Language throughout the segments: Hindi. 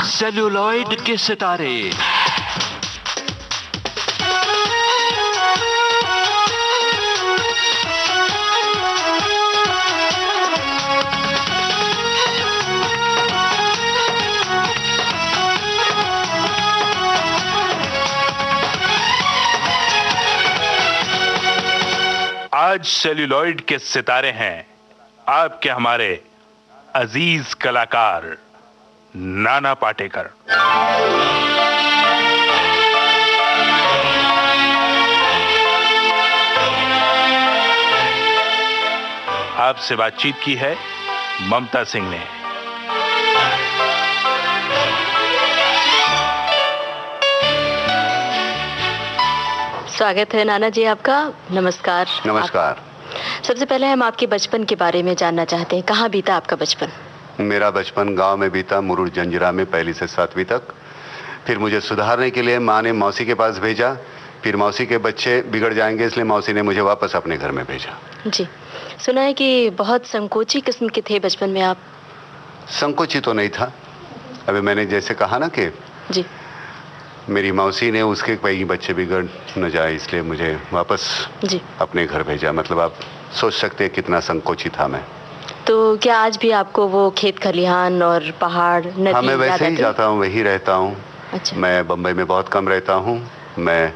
सेल्यूलॉइड के सितारे। आज सेल्यूलॉइड के सितारे हैं आपके हमारे अजीज कलाकार नाना पाटेकर। आपसे बातचीत की है ममता सिंह ने। स्वागत है नाना जी आपका। नमस्कार। नमस्कार। सबसे पहले हम आपके बचपन के बारे में जानना चाहते हैं। कहाँ बीता आपका बचपन? मेरा बचपन गांव में बीता, मुरुड़ जंजिरा में, 1 से 7वीं तक। फिर मुझे सुधारने के लिए माँ ने मौसी के पास भेजा। फिर मौसी के बच्चे बिगड़ जाएंगे इसलिए मौसी ने मुझे वापस अपने घर में भेजा। जी, सुना है कि बहुत संकोची किस्म के थे बचपन में आप। संकोची तो नहीं था। अभी मैंने जैसे कहा ना कि जी, मेरी मौसी ने उसके कई बच्चे बिगड़ न जाए इसलिए मुझे वापस जी अपने घर भेजा। मतलब आप सोच सकते हैं कितना संकोची था मैं। तो क्या आज भी आपको वो खेत खलिहान और पहाड़ नदी हाँ, मैं याद वैसे ही आती? जाता हूँ, वही रहता हूँ। अच्छा। मैं बम्बई में बहुत कम रहता हूँ। मैं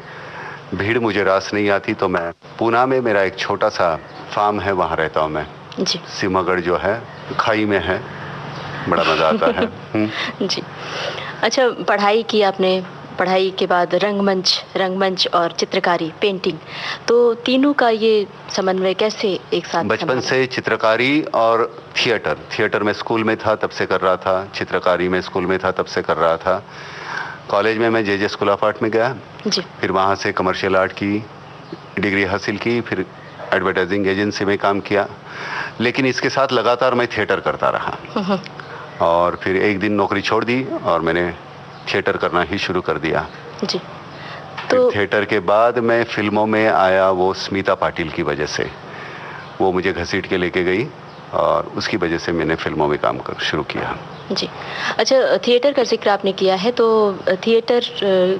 भीड़ मुझे रास नहीं आती, तो मैं पूना में मेरा एक छोटा सा फार्म है, वहाँ रहता हूँ मैं। जी सिमगढ़ जो है खाई में है, बड़ा मजा आता है। जी। अच्छा, पढ़ाई की आपने, पढ़ाई के बाद रंगमंच और चित्रकारी, पेंटिंग, तो तीनों का ये समन्वय कैसे एक साथ बचपन संभाला? से चित्रकारी और थिएटर में स्कूल में था तब से कर रहा था, चित्रकारी में स्कूल में था तब से कर रहा था। कॉलेज में मैं जे स्कूल ऑफ आर्ट में गया। जी। फिर वहाँ से कमर्शियल आर्ट की डिग्री हासिल की। फिर एडवर्टाइजिंग एजेंसी में काम किया, लेकिन इसके साथ लगातार मैं थिएटर करता रहा। और फिर एक दिन नौकरी छोड़ दी और मैंने थिएटर करना ही शुरू कर दिया। जी। तो थिएटर के बाद मैं फिल्मों में आया, वो स्मिता पाटिल की वजह से। वो मुझे घसीट के लेके गई और उसकी वजह से मैंने फिल्मों में काम कर शुरू किया। जी। अच्छा, थिएटर का जिक्र आपने किया है, तो थिएटर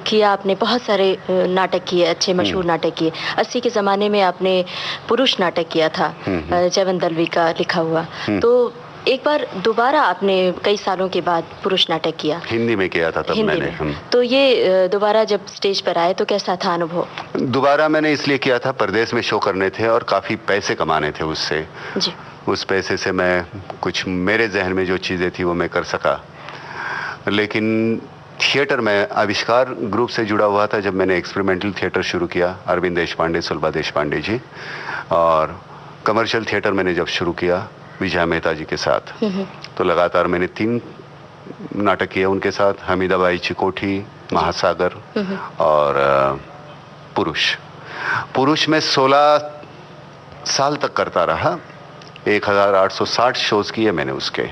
किया आपने, बहुत सारे नाटक किए, अच्छे मशहूर नाटक किए। 80 के ज़माने में आपने पुरुष नाटक किया था, जयवंत दलवी का लिखा हुआ। तो एक बार दोबारा आपने कई सालों के बाद पुरुष नाटक किया, हिंदी में किया था तब मैंने। तो ये दोबारा जब स्टेज पर आए तो कैसा था अनुभव? दोबारा मैंने इसलिए किया था, परदेश में शो करने थे और काफ़ी पैसे कमाने थे उससे। जी। उस पैसे से मैं कुछ, मेरे जहन में जो चीज़ें थी वो मैं कर सका। लेकिन थिएटर में आविष्कार ग्रुप से जुड़ा हुआ था जब मैंने एक्सपेरिमेंटल थिएटर शुरू किया, अरविंद देशपांडे, सुलभा देशपांडे जी। और कमर्शियल थिएटर मैंने जब शुरू किया विजया मेहता जी के साथ, तो लगातार मैंने 3 नाटक किए उनके साथ, हमीदाबाई चिकोठी, महासागर और पुरुष में 16 साल तक करता रहा। 1860 शोज किए मैंने उसके,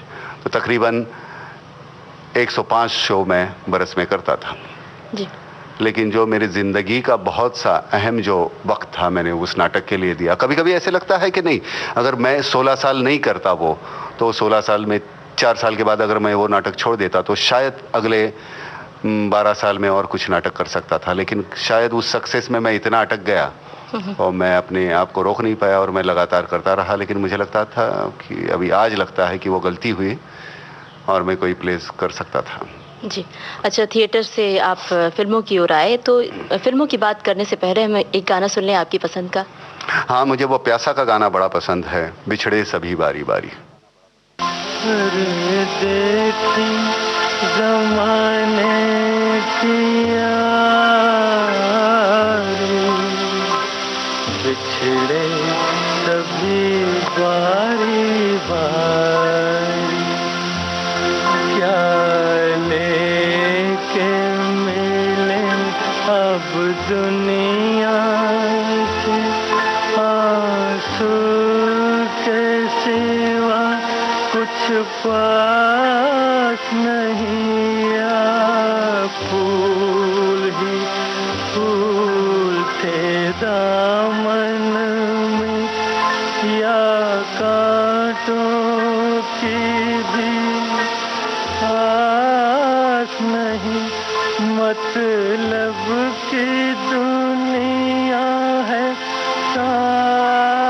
तो तकरीबन 105 शो मैं बरस में करता था। जी। लेकिन जो मेरी ज़िंदगी का बहुत सा अहम जो वक्त था मैंने उस नाटक के लिए दिया। कभी कभी ऐसे लगता है कि नहीं, अगर मैं 16 साल नहीं करता वो, तो 16 साल में 4 साल के बाद अगर मैं वो नाटक छोड़ देता तो शायद अगले 12 साल में और कुछ नाटक कर सकता था। लेकिन शायद उस सक्सेस में मैं इतना अटक गया और मैं अपने आप को रोक नहीं पाया और मैं लगातार करता रहा। लेकिन मुझे लगता था कि अभी आज लगता है कि वो गलती हुई और मैं कोई प्लेस कर सकता था। जी। अच्छा, थिएटर से आप फिल्मों की ओर आए, तो फिल्मों की बात करने से पहले हम एक गाना सुन लें आपकी पसंद का। हाँ, मुझे वो प्यासा का गाना बड़ा पसंद है, बिछड़े सभी बारी बारी। ज़माने की यारी, बिछड़े सभी बारी बारी, क्या लेके मिले अब दुनिया से, आंसू के सिवा कुछ पास नहीं, फूल मतलब की दुनिया है सारी,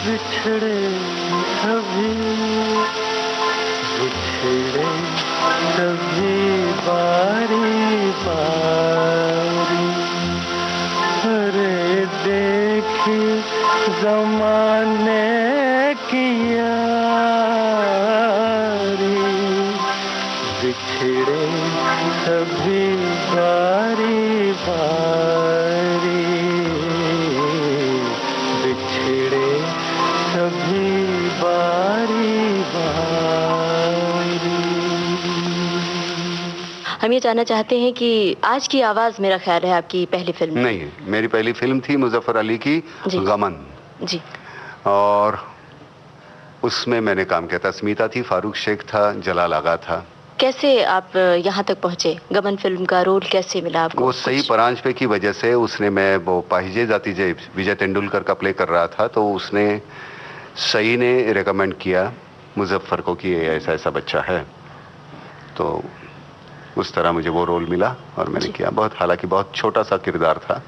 बिछड़े सभी बारी बारी। अरे देखी ज़माने की यारी, बिछड़े सभी बारी बारी, बिछड़े सभी बारी बारी। हम ये जानना चाहते हैं कि आज की आवाज़, मेरा ख्याल है आपकी पहली फिल्म नहीं, मेरी पहली फिल्म थी मुजफ्फर अली की गमन जी, और उसमें मैंने काम किया था। स्मिता थी, फारूक शेख था, जलाल आगा था। कैसे आप यहाँ तक पहुँचे? गमन फिल्म का रोल कैसे मिला आपको? वो सही परांज पे की वजह से उसने, मैं वो पाहिजे जाती जे विजय तेंदुलकर का प्ले कर रहा था, तो उसने सही ने रेकमेंड किया मुजफ्फर को कि ये ऐसा ऐसा बच्चा है, तो उस तरह मुझे वो रोल मिला और मैंने किया। बहुत, हालांकि बहुत छोटा सा किरदार था,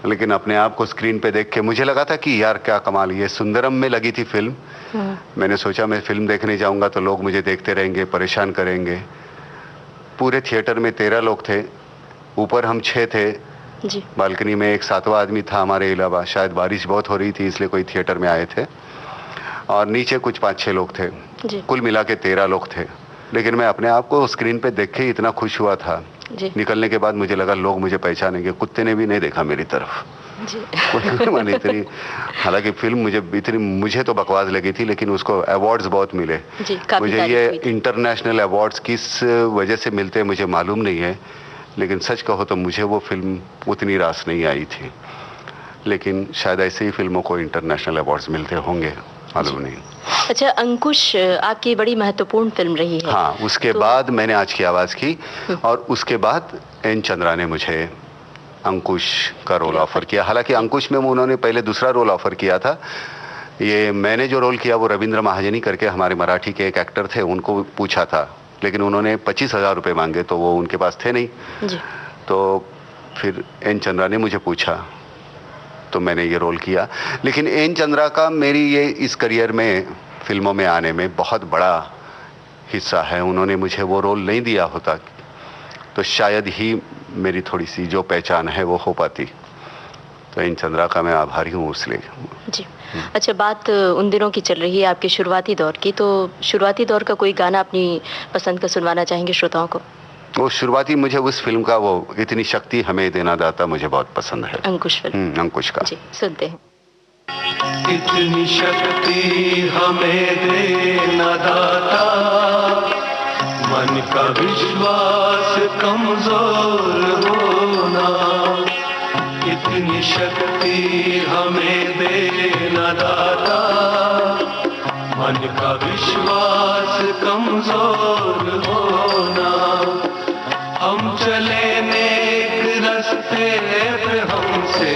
लेकिन अपने आप को स्क्रीन पे देख के मुझे लगा था कि यार क्या कमाल। ये सुंदरम में लगी थी फिल्म, मैंने सोचा मैं फिल्म देखने जाऊंगा तो लोग मुझे देखते रहेंगे, परेशान करेंगे। पूरे थिएटर में 13 लोग थे, ऊपर हम 6 थे जी। बालकनी में एक 7वां आदमी था हमारे अलावा। शायद बारिश बहुत हो रही थी इसलिए कोई थिएटर में आए थे, और नीचे कुछ 5-6 लोग थे, कुल मिला के 13 लोग थे। लेकिन मैं अपने आप को स्क्रीन पे देख के इतना खुश हुआ था जी। निकलने के बाद मुझे लगा लोग मुझे पहचानेंगे। कुत्ते ने भी नहीं देखा मेरी तरफ जी। मैंने इतनी, हालांकि फिल्म मुझे तो बकवास लगी थी, लेकिन उसको अवार्ड्स बहुत मिले जी, मुझे। ये इंटरनेशनल अवार्ड्स किस वजह से मिलते हैं मुझे मालूम नहीं है, लेकिन सच कहो तो मुझे वो फिल्म उतनी रास नहीं आई थी। लेकिन शायद ऐसे ही फिल्मों को इंटरनेशनल अवार्ड्स मिलते होंगे, मालूम नहीं। अच्छा, अंकुश आपकी बड़ी महत्वपूर्ण फिल्म रही है। हाँ, उसके बाद मैंने आज की आवाज़ की, और उसके बाद एन चंद्रा ने मुझे अंकुश का रोल ऑफर किया। हालांकि अंकुश में उन्होंने पहले दूसरा रोल ऑफर किया था। ये मैंने जो रोल किया वो रविंद्र महाजनी करके हमारे मराठी के एक एक्टर थे, उनको पूछा था, लेकिन उन्होंने 25,000 रुपये मांगे, तो वो उनके पास थे नहीं जी। तो फिर एन चंद्रा ने मुझे पूछा तो मैंने ये रोल किया। लेकिन एन चंद्रा का मेरी ये इस करियर में, फिल्मों में आने में बहुत बड़ा हिस्सा है। उन्होंने मुझे वो रोल नहीं दिया होता तो शायद ही मेरी थोड़ी सी जो पहचान है वो हो पाती। तो एन चंद्रा का मैं आभारी हूँ उसलिए जी। अच्छा, बात उन दिनों की चल रही है आपके शुरुआती दौर की, तो शुरुआती दौर का कोई गाना अपनी पसंद का सुनवाना चाहेंगे श्रोताओं को? वो शुरुआती, मुझे उस फिल्म का वो इतनी शक्ति हमें देना दाता मुझे बहुत पसंद है। अंकुश फिल्म, अंकुश का जी, सुनते हैं। इतनी शक्ति हमें देना दाता, मन का विश्वास कमजोर होना। इतनी शक्ति हमें देना दाता, मन का विश्वास कमजोर होना। हम चले नेक रास्ते पे, हमसे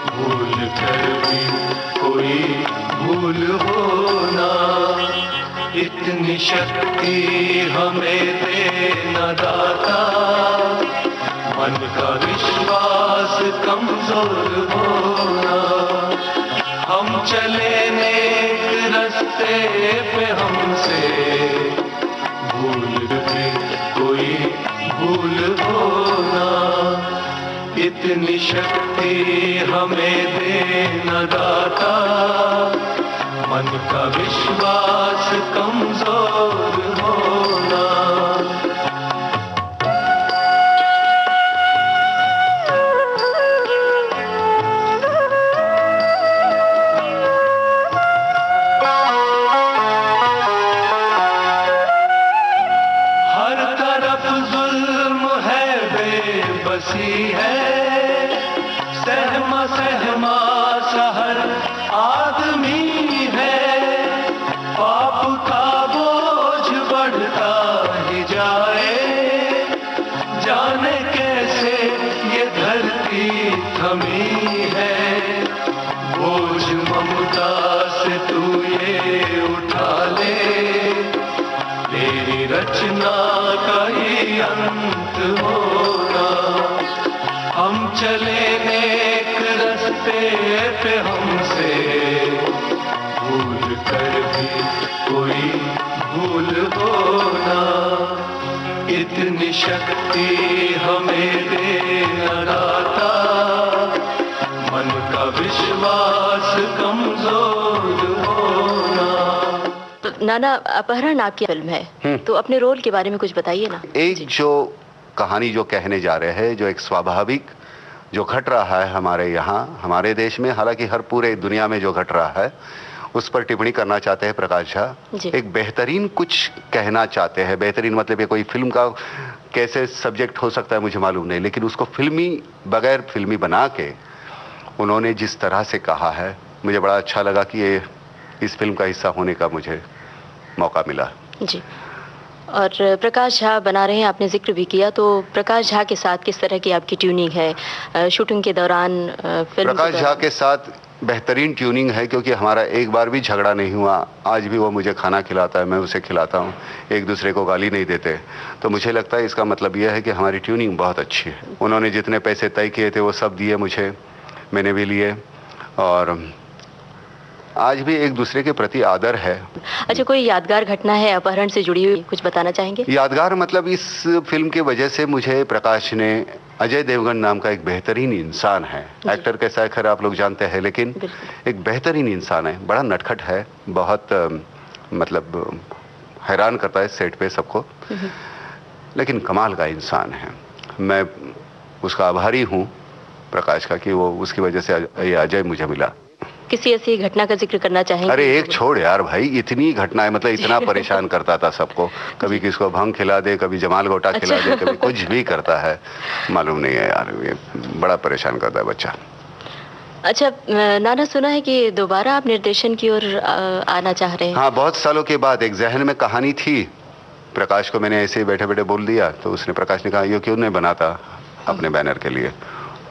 भूल कर भी कोई भूल होना। इतनी शक्ति हमें देना दाता, मन का विश्वास कमजोर होना। हम चले नेक रास्ते पे, हमसे भूल भी कोई भूल होना। इतनी शक्ति हमें देना दाता, मन का विश्वास कमजोर होना। हर तरफ जुल्म है, बेबसी है, सहमा सहमा शहर आदमी है। पाप का बोझ बढ़ता ही जाए, जाने कैसे ये धरती थमी है। बोझ ममता से तू ये उठा ले, तेरी रचना कोई भूल हो ना, इतनी शक्ति हमें देना दाता, मन का विश्वास कमजोर होना। तो नाना, अपहरण आपकी फिल्म है, तो अपने रोल के बारे में कुछ बताइए ना। एक जो कहानी जो कहने जा रहे हैं, जो एक स्वाभाविक जो घट रहा है हमारे यहाँ, हमारे देश में, हालांकि हर पूरे दुनिया में जो घट रहा है, उस पर टिप्पणी करना चाहते हैं प्रकाश झा। एक बेहतरीन कुछ कहना चाहते हैं। बेहतरीन मतलब ये कोई फिल्म का कैसे सब्जेक्ट हो सकता है मुझे मालूम नहीं, लेकिन उसको फिल्मी, बगैर फिल्मी बना के उन्होंने जिस तरह से कहा है, मुझे बड़ा अच्छा लगा कि ये इस फिल्म का हिस्सा होने का मुझे मौका मिला। जी। और प्रकाश झा बना रहे हैं, आपने जिक्र भी किया, तो प्रकाश झा के साथ किस तरह की आपकी ट्यूनिंग है शूटिंग के दौरान? फिल्म प्रकाश झा के साथ बेहतरीन ट्यूनिंग है, क्योंकि हमारा एक बार भी झगड़ा नहीं हुआ। आज भी वो मुझे खाना खिलाता है, मैं उसे खिलाता हूँ, एक दूसरे को गाली नहीं देते। तो मुझे लगता है इसका मतलब यह है कि हमारी ट्यूनिंग बहुत अच्छी है। उन्होंने जितने पैसे तय किए थे वो सब दिए मुझे, मैंने भी लिए, और आज भी एक दूसरे के प्रति आदर है। अच्छा, कोई यादगार घटना है अपहरण से जुड़ी हुई, कुछ बताना चाहेंगे? यादगार मतलब इस फिल्म की वजह से मुझे प्रकाश ने, अजय देवगन नाम का एक बेहतरीन इंसान है, एक्टर कैसा है खैर आप लोग जानते हैं, लेकिन एक बेहतरीन इंसान है, बड़ा नटखट है, बहुत मतलब हैरान करता है सेट पे सबको, लेकिन कमाल का इंसान है। मैं उसका आभारी हूँ प्रकाश का कि वो, उसकी वजह से ये अजय मुझे मिला। किसी ऐसी घटना का जिक्र करना चाहेंगे? अरे एक छोड़ यार भाई, इतनी घटनाएं, मतलब इतना परेशान करता था सबको, कभी किसको भंग खिला दे, कभी जमाल गोटा खिला दे, कभी कुछ भी करता है, मालूम नहीं है यार, ये बड़ा परेशान करता है बच्चा। अच्छा नाना, सुना है कि दोबारा आप निर्देशन की ओर आना चाह रहे हैं? हाँ, बहुत सालों के बाद एक जहन में कहानी थी। प्रकाश को मैंने ऐसे ही बैठे बैठे बोल दिया, तो उसने, प्रकाश ने कहा ये क्यों नहीं बनाता अपने बैनर के लिए,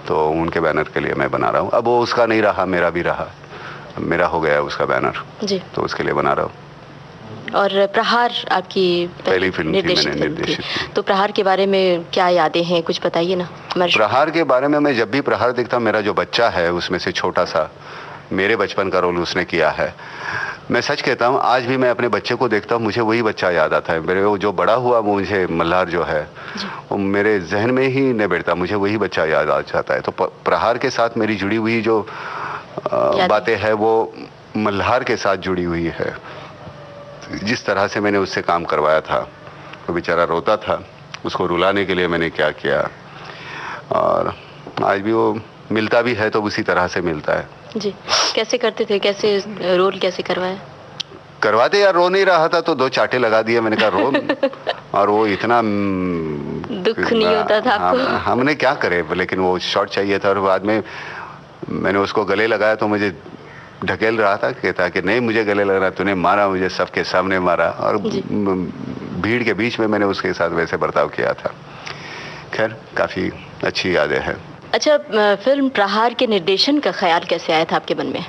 तो उनके बैनर के लिए मैं बना रहा हूँ। अब वो उसका नहीं रहा, मेरा भी रहा, मेरा हो गया उसका बैनर जी, तो उसके लिए बना रहा हूँ। और प्रहार आपकी पहली फिल्म थी, मैंने निर्देशित की। तो प्रहार के बारे में क्या यादें हैं, कुछ बताइए ना। प्रहार के बारे में मैं जब भी प्रहार देखता हूँ, मेरा जो बच्चा है उसमें से छोटा सा, मेरे बचपन का रोल उसने किया है। मैं सच कहता हूँ, आज भी मैं अपने बच्चे को देखता हूँ, मुझे वही बच्चा याद आता है। मेरे वो जो बड़ा हुआ, वो मुझे मल्हार जो है वो मेरे जहन में ही नहीं बैठता, मुझे वही बच्चा याद आ जाता है। तो प्रहार के साथ मेरी जुड़ी हुई जो बातें है वो मल्हार के साथ जुड़ी हुई है। जिस तरह से मैंने उससे काम करवाया था, वो बेचारा रोता था, उसको रुलाने के लिए मैंने क्या किया, और आज भी वो मिलता भी है तो उसी तरह से मिलता है। जी, कैसे करते थे, कैसे रोल कैसे करवाया? करवाते यार, रो नहीं रहा था तो 2 चाटे लगा दिए, मैंने कहा रो, और वो इतना दुख नहीं होता था आपको? हमने क्या करे, लेकिन वो शॉट चाहिए था, और बाद में मैंने उसको गले लगाया तो मुझे ढकेल रहा था, कहता कि नहीं मुझे गले लग रहा, तूने मारा मुझे, सबके सामने मारा, और भीड़ के बीच में मैंने उसके साथ वैसे बर्ताव किया था। खैर काफी अच्छी यादें हैं। अच्छा, फिल्म प्रहार के निर्देशन का ख्याल कैसे आया था आपके मन में?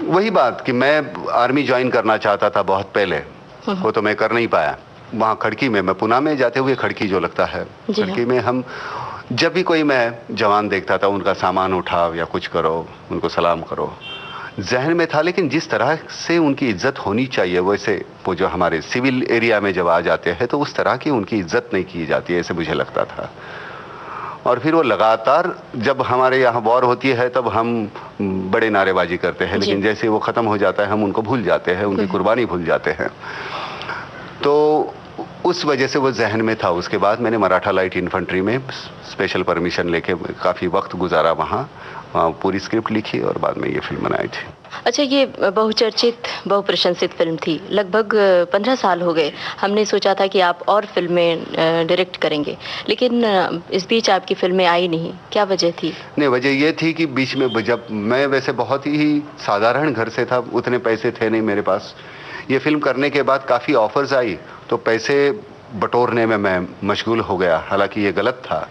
वही बात कि मैं आर्मी ज्वाइन करना चाहता था बहुत पहले, वो तो मैं कर नहीं पाया। वहाँ खड़की में, मैं पुणे में जाते हुए खड़की जो लगता है, खड़की में हम जब भी कोई मैं जवान देखता था, उनका सामान उठाओ या कुछ करो, उनको सलाम करो, जहन में था। लेकिन जिस तरह से उनकी इज्जत होनी चाहिए, वैसे वो जो हमारे सिविल एरिया में जब आ जाते हैं तो उस तरह की उनकी इज्जत नहीं की जाती है, ऐसे मुझे लगता था। और फिर वो लगातार, जब हमारे यहाँ वॉर होती है तब हम बड़े नारेबाजी करते हैं, लेकिन जैसे वो ख़त्म हो जाता है हम उनको भूल जाते हैं, उनकी कुर्बानी भूल जाते हैं। तो उस वजह से वो जहन में था। उसके बाद मैंने मराठा लाइट इन्फेंट्री में स्पेशल परमिशन लेके काफ़ी वक्त गुजारा वहाँ पूरी स्क्रिप्ट लिखी और बाद में ये फिल्म बनाई थी। अच्छा, ये बहुचर्चित, बहुप्रशंसित फिल्म थी, लगभग 15 साल हो गए। हमने सोचा था कि आप और फिल्में डायरेक्ट करेंगे, लेकिन इस बीच आपकी फिल्में आई नहीं, क्या वजह थी? नहीं, वजह ये थी कि बीच में, जब मैं वैसे बहुत ही साधारण घर से था, उतने पैसे थे नहीं मेरे पास। ये फिल्म करने के बाद काफ़ी ऑफर्स आई, तो पैसे बटोरने में मैं मशगूल हो गया। हालांकि ये गलत था,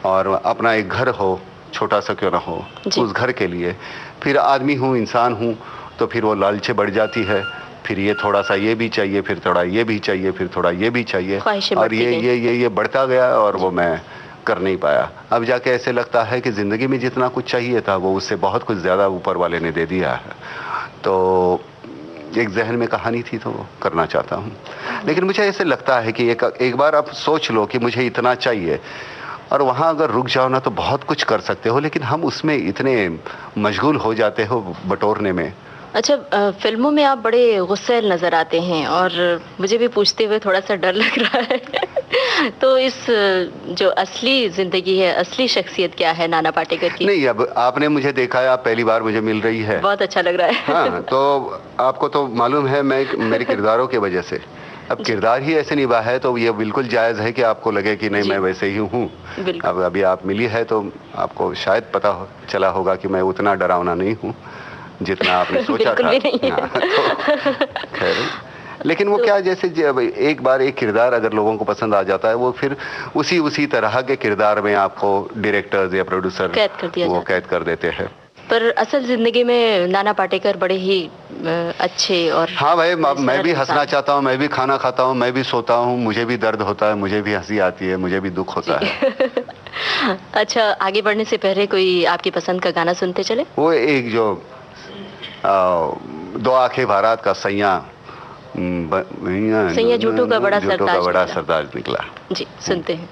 और अपना एक घर हो, छोटा सा क्यों ना हो, उस घर के लिए, फिर आदमी हूँ, इंसान हूँ, तो फिर वो लालचे बढ़ जाती है। फिर ये थोड़ा सा ये भी चाहिए, फिर थोड़ा ये भी चाहिए, फिर थोड़ा ये भी चाहिए, और ये बढ़ता गया, और वो मैं कर नहीं पाया। अब जाके ऐसे लगता है कि ज़िंदगी में जितना कुछ चाहिए था वो उससे बहुत कुछ ज़्यादा ऊपर वाले ने दे दिया है। तो एक जहन में कहानी थी तो वो करना चाहता हूँ। लेकिन मुझे ऐसे लगता है कि एक बार आप सोच लो कि मुझे इतना चाहिए, और वहाँ अगर रुक जाओ ना तो बहुत कुछ कर सकते हो, लेकिन हम उसमें इतने मशगूल हो जाते हो बटोरने में। अच्छा, फिल्मों में आप बड़े गुस्सैल नजर आते हैं और मुझे भी पूछते हुए थोड़ा सा डर लग रहा है। तो इस जो असली जिंदगी है, असली शख्सियत क्या है नाना पाटेकर की? नहीं, अब आपने मुझे देखा है, आप पहली बार मुझे मिल रही है, बहुत अच्छा लग रहा है। हाँ, तो आपको तो मालूम है मैं मेरे किरदारों की वजह से, अब किरदार ही ऐसे निभा है तो ये बिल्कुल जायज़ है कि आपको लगे कि नहीं मैं वैसे ही हूँ। अब अभी आप मिली है तो आपको शायद पता चला होगा कि मैं उतना डरावना नहीं हूँ जितना आपने सोचा था। तो खैर, लेकिन वो क्या, जैसे एक बार एक किरदार अगर लोगों को पसंद आ जाता है, वो फिर उसी तरह के किरदार में आपको डायरेक्टर्स या प्रोड्यूसर कैद कर देते हैं। पर असल जिंदगी में नाना पाटेकर बड़े ही अच्छे और हाँ भाई, मैं भी हंसना चाहता हूँ, मैं भी खाना खाता हूँ, मैं भी सोता हूँ, मुझे भी दर्द होता है, मुझे भी हंसी आती है, मुझे भी दुख होता है। अच्छा, आगे बढ़ने से पहले कोई आपकी पसंद का गाना सुनते चले? वो एक जो दो आंखें भारत का सैया झूठों का बड़ा सरताज निकला। जी, सुनते हैं।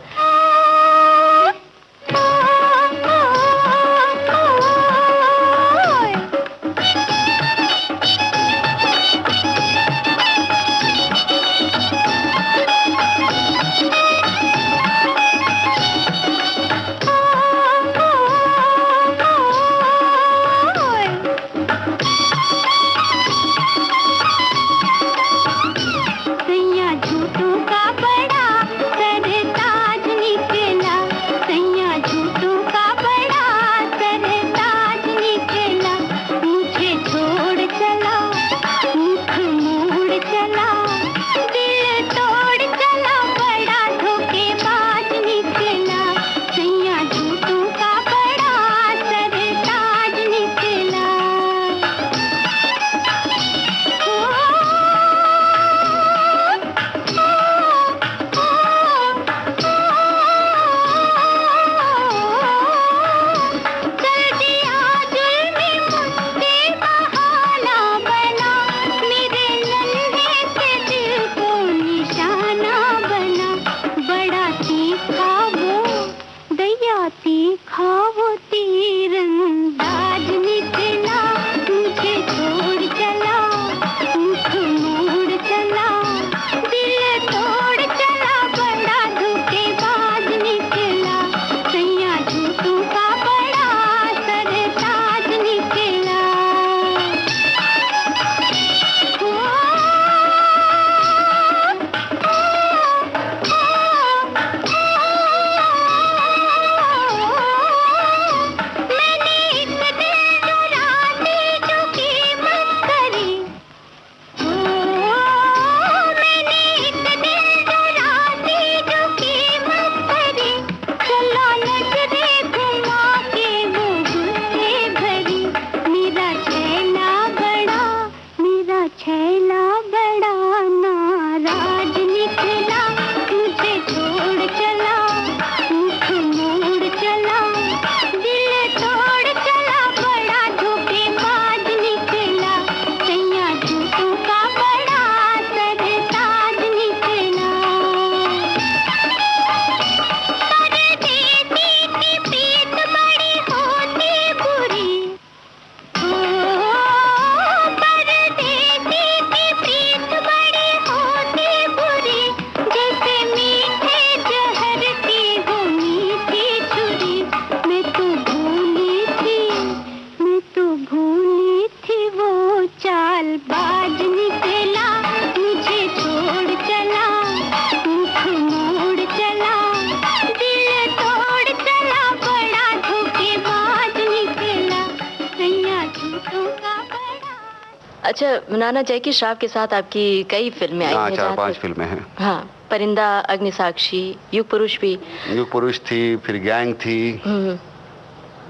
अच्छा, नाना जैकी श्रॉफ के साथ आपकी कई फिल्में आई हैं। 4-5 फिल्में हैं। हाँ, परिंदा, अग्निसाक्षी, युग पुरुष भी। युग पुरुष थी, फिर गैंग थी।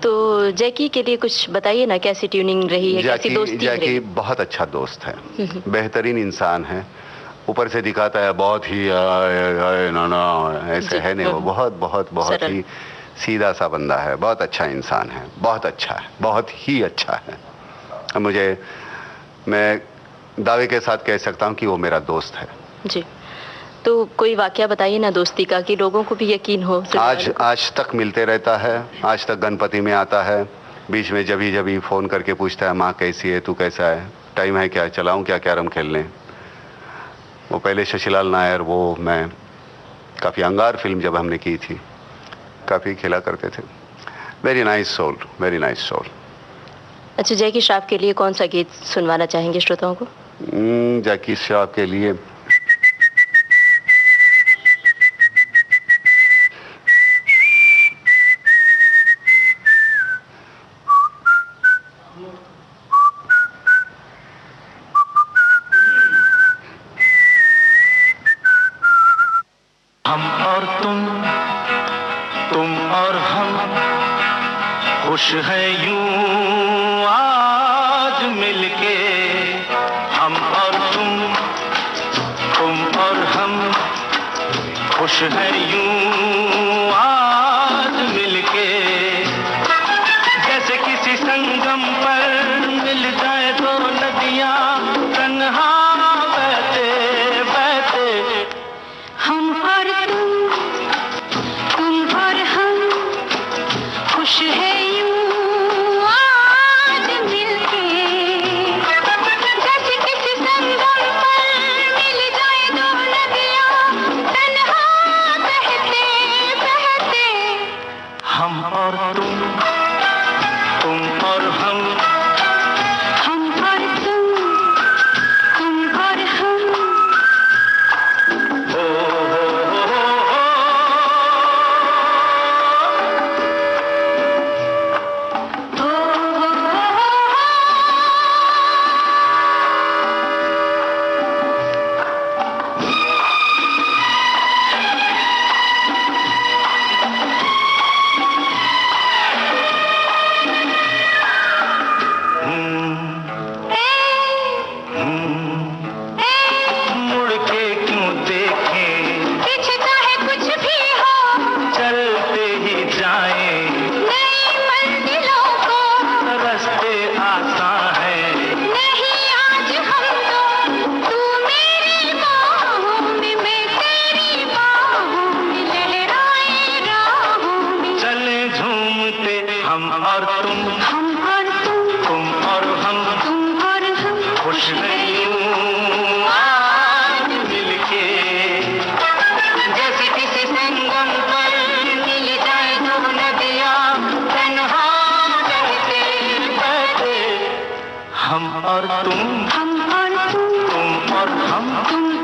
तो जैकी के लिए कुछ बताइए ना, कैसी ट्यूनिंग रही है, कैसी दोस्ती रही? जैकी बहुत अच्छा दोस्त है, बेहतरीन इंसान है। ऊपर से दिखाता है बहुत ही नाना ऐसे है नहीं, वो बहुत ही सीधा सा बंदा है, बहुत अच्छा इंसान है, बहुत अच्छा है, बहुत ही अच्छा है। मैं दावे के साथ कह सकता हूँ कि वो मेरा दोस्त है। जी, तो कोई वाकया बताइए ना दोस्ती का, कि लोगों को भी यकीन हो। आज तक मिलते रहता है, आज तक गणपति में आता है, बीच में जभी फ़ोन करके पूछता है माँ कैसी है, तू कैसा है, टाइम है क्या, चलाऊं क्या कैरम खेलने। वो पहले शशिलाल नायर, वो मैं काफ़ी अंगार फिल्म जब हमने की थी, काफ़ी खेला करते थे। Very nice soul, very nice soul. अच्छा, जैकी श्रॉफ के लिए कौन सा गीत सुनवाना चाहेंगे श्रोताओं को? जैकी श्रॉफ के लिए हम और तुम और हम खुश है यूं आज मिलके। हम और तुम और हम खुश है यूं आज मिलके। जैसे किसी संगम पर मिल जाए दो नदियां तन्हा बहते बहते। हम और तुम और हम खुश है यूं आज मिलके। जैसे किसी संगम पर मिल जाए दो नदियां तन्हा बहते बहते। हम और तुम और हम और तुम और हम। मुड़ के क्यों देखें, पीछे चाहे कुछ भी हो, चलते ही जाएं। नई मंजिलों को रास्ते आसान है, नहीं आज हम दो। तू मेरी बाहों में, मैं तेरी बाहों में, लहराए राहों में। चले झूमते हम और तुम और तुम और हम खुश हैं यूं आज मिलके। जैसे किसी संगम पर मिल जाए दो नदियां तन्हा बहते बहते। हम और तुम और हम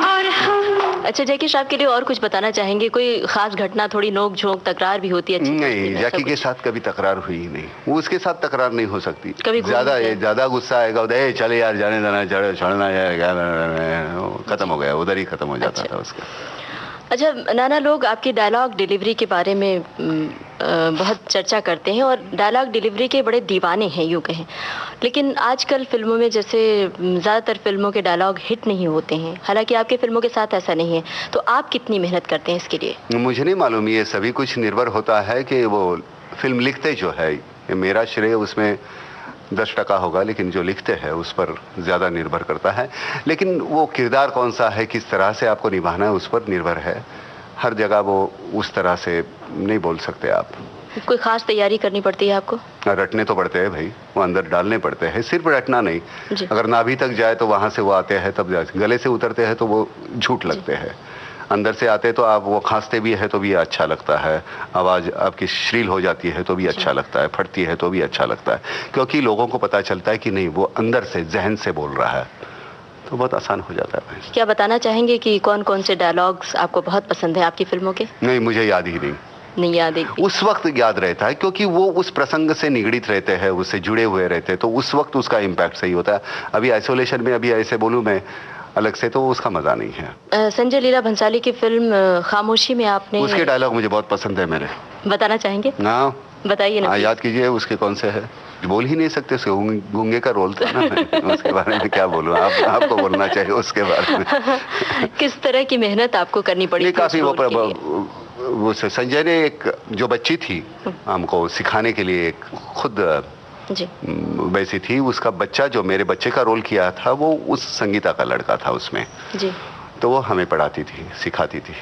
और हम। अच्छा, जैकी श्रॉफ के लिए और कुछ बताना चाहेंगे? कोई खास घटना, थोड़ी नोक झोंक, तकरार भी होती है? नहीं, जैकी के साथ कभी तकरार हुई ही नहीं। वो उसके साथ तकरार नहीं हो सकती। कभी ज्यादा गुस्सा आएगा, उधर चले यार जाने देना, छोड़ना जाएगा, खत्म हो गया, उधर ही खत्म हो जाता था उसका। अच्छा नाना, लोग आपकी डायलॉग डिलीवरी के बारे में बहुत चर्चा करते हैं और डायलॉग डिलीवरी के बड़े दीवाने हैं यूँ कहें, लेकिन आजकल फिल्मों में जैसे ज़्यादातर फिल्मों के डायलॉग हिट नहीं होते हैं, हालांकि आपके फिल्मों के साथ ऐसा नहीं है। तो आप कितनी मेहनत करते हैं इसके लिए? मुझे नहीं मालूम, ये सभी कुछ निर्भर होता है कि वो फिल्म लिखते जो है, मेरा श्रेय उसमें 10% होगा, लेकिन जो लिखते हैं उस पर ज़्यादा निर्भर करता है। लेकिन वो किरदार कौन सा है, किस तरह से आपको निभाना है, उस पर निर्भर है। हर जगह वो उस तरह से नहीं बोल सकते आप। कोई खास तैयारी करनी पड़ती है आपको? रटने तो पड़ते हैं भाई, वो अंदर डालने पड़ते हैं, सिर्फ रटना नहीं। अगर नाभि तक जाए तो वहाँ से वो आते हैं, तब गले से उतरते हैं तो वो झूठ लगते हैं। अंदर से आते तो आप वो खांसते भी है तो भी अच्छा लगता है, आवाज़ आपकी श्रील हो जाती है तो भी अच्छा लगता है, फटती है तो भी अच्छा लगता है, क्योंकि लोगों को पता चलता है कि नहीं वो अंदर से जहन से बोल रहा है, तो बहुत आसान हो जाता है। क्या बताना चाहेंगे कि कौन कौन से डायलॉग्स आपको बहुत पसंद है आपकी फिल्मों के? नहीं, मुझे याद ही नहीं याद है। उस वक्त याद रहता है क्योंकि वो उस प्रसंग से निगड़ित रहते हैं, उससे जुड़े हुए रहते हैं, तो उस वक्त उसका इम्पैक्ट सही होता है। अभी आइसोलेशन में अभी ऐसे बोलूँ मैं अलग से, तो उसका मजा नहीं है। संजय लीला भंसाली की फिल्म खामोशी में आपने, उसके डायलॉग मुझे बहुत पसंद है मेरे। बताना चाहेंगे? हाँ बताइए ना। याद कीजिए उसके कौन से है, बोल ही नहीं सकते, उसके गूंगे का रोल था ना उसके बारे में क्या बोलूं, आपको बोलना चाहिए उसके बारे में। किस तरह की मेहनत आपको करनी पड़ी? काफी वो संजय ने एक जो बच्ची थी हमको सिखाने के लिए एक खुद जी। वैसी थी। उसका बच्चा जो मेरे बच्चे का रोल किया था वो उस संगीता का लड़का था उसमें। जी। तो वो हमें पढ़ाती थी, सिखाती थी,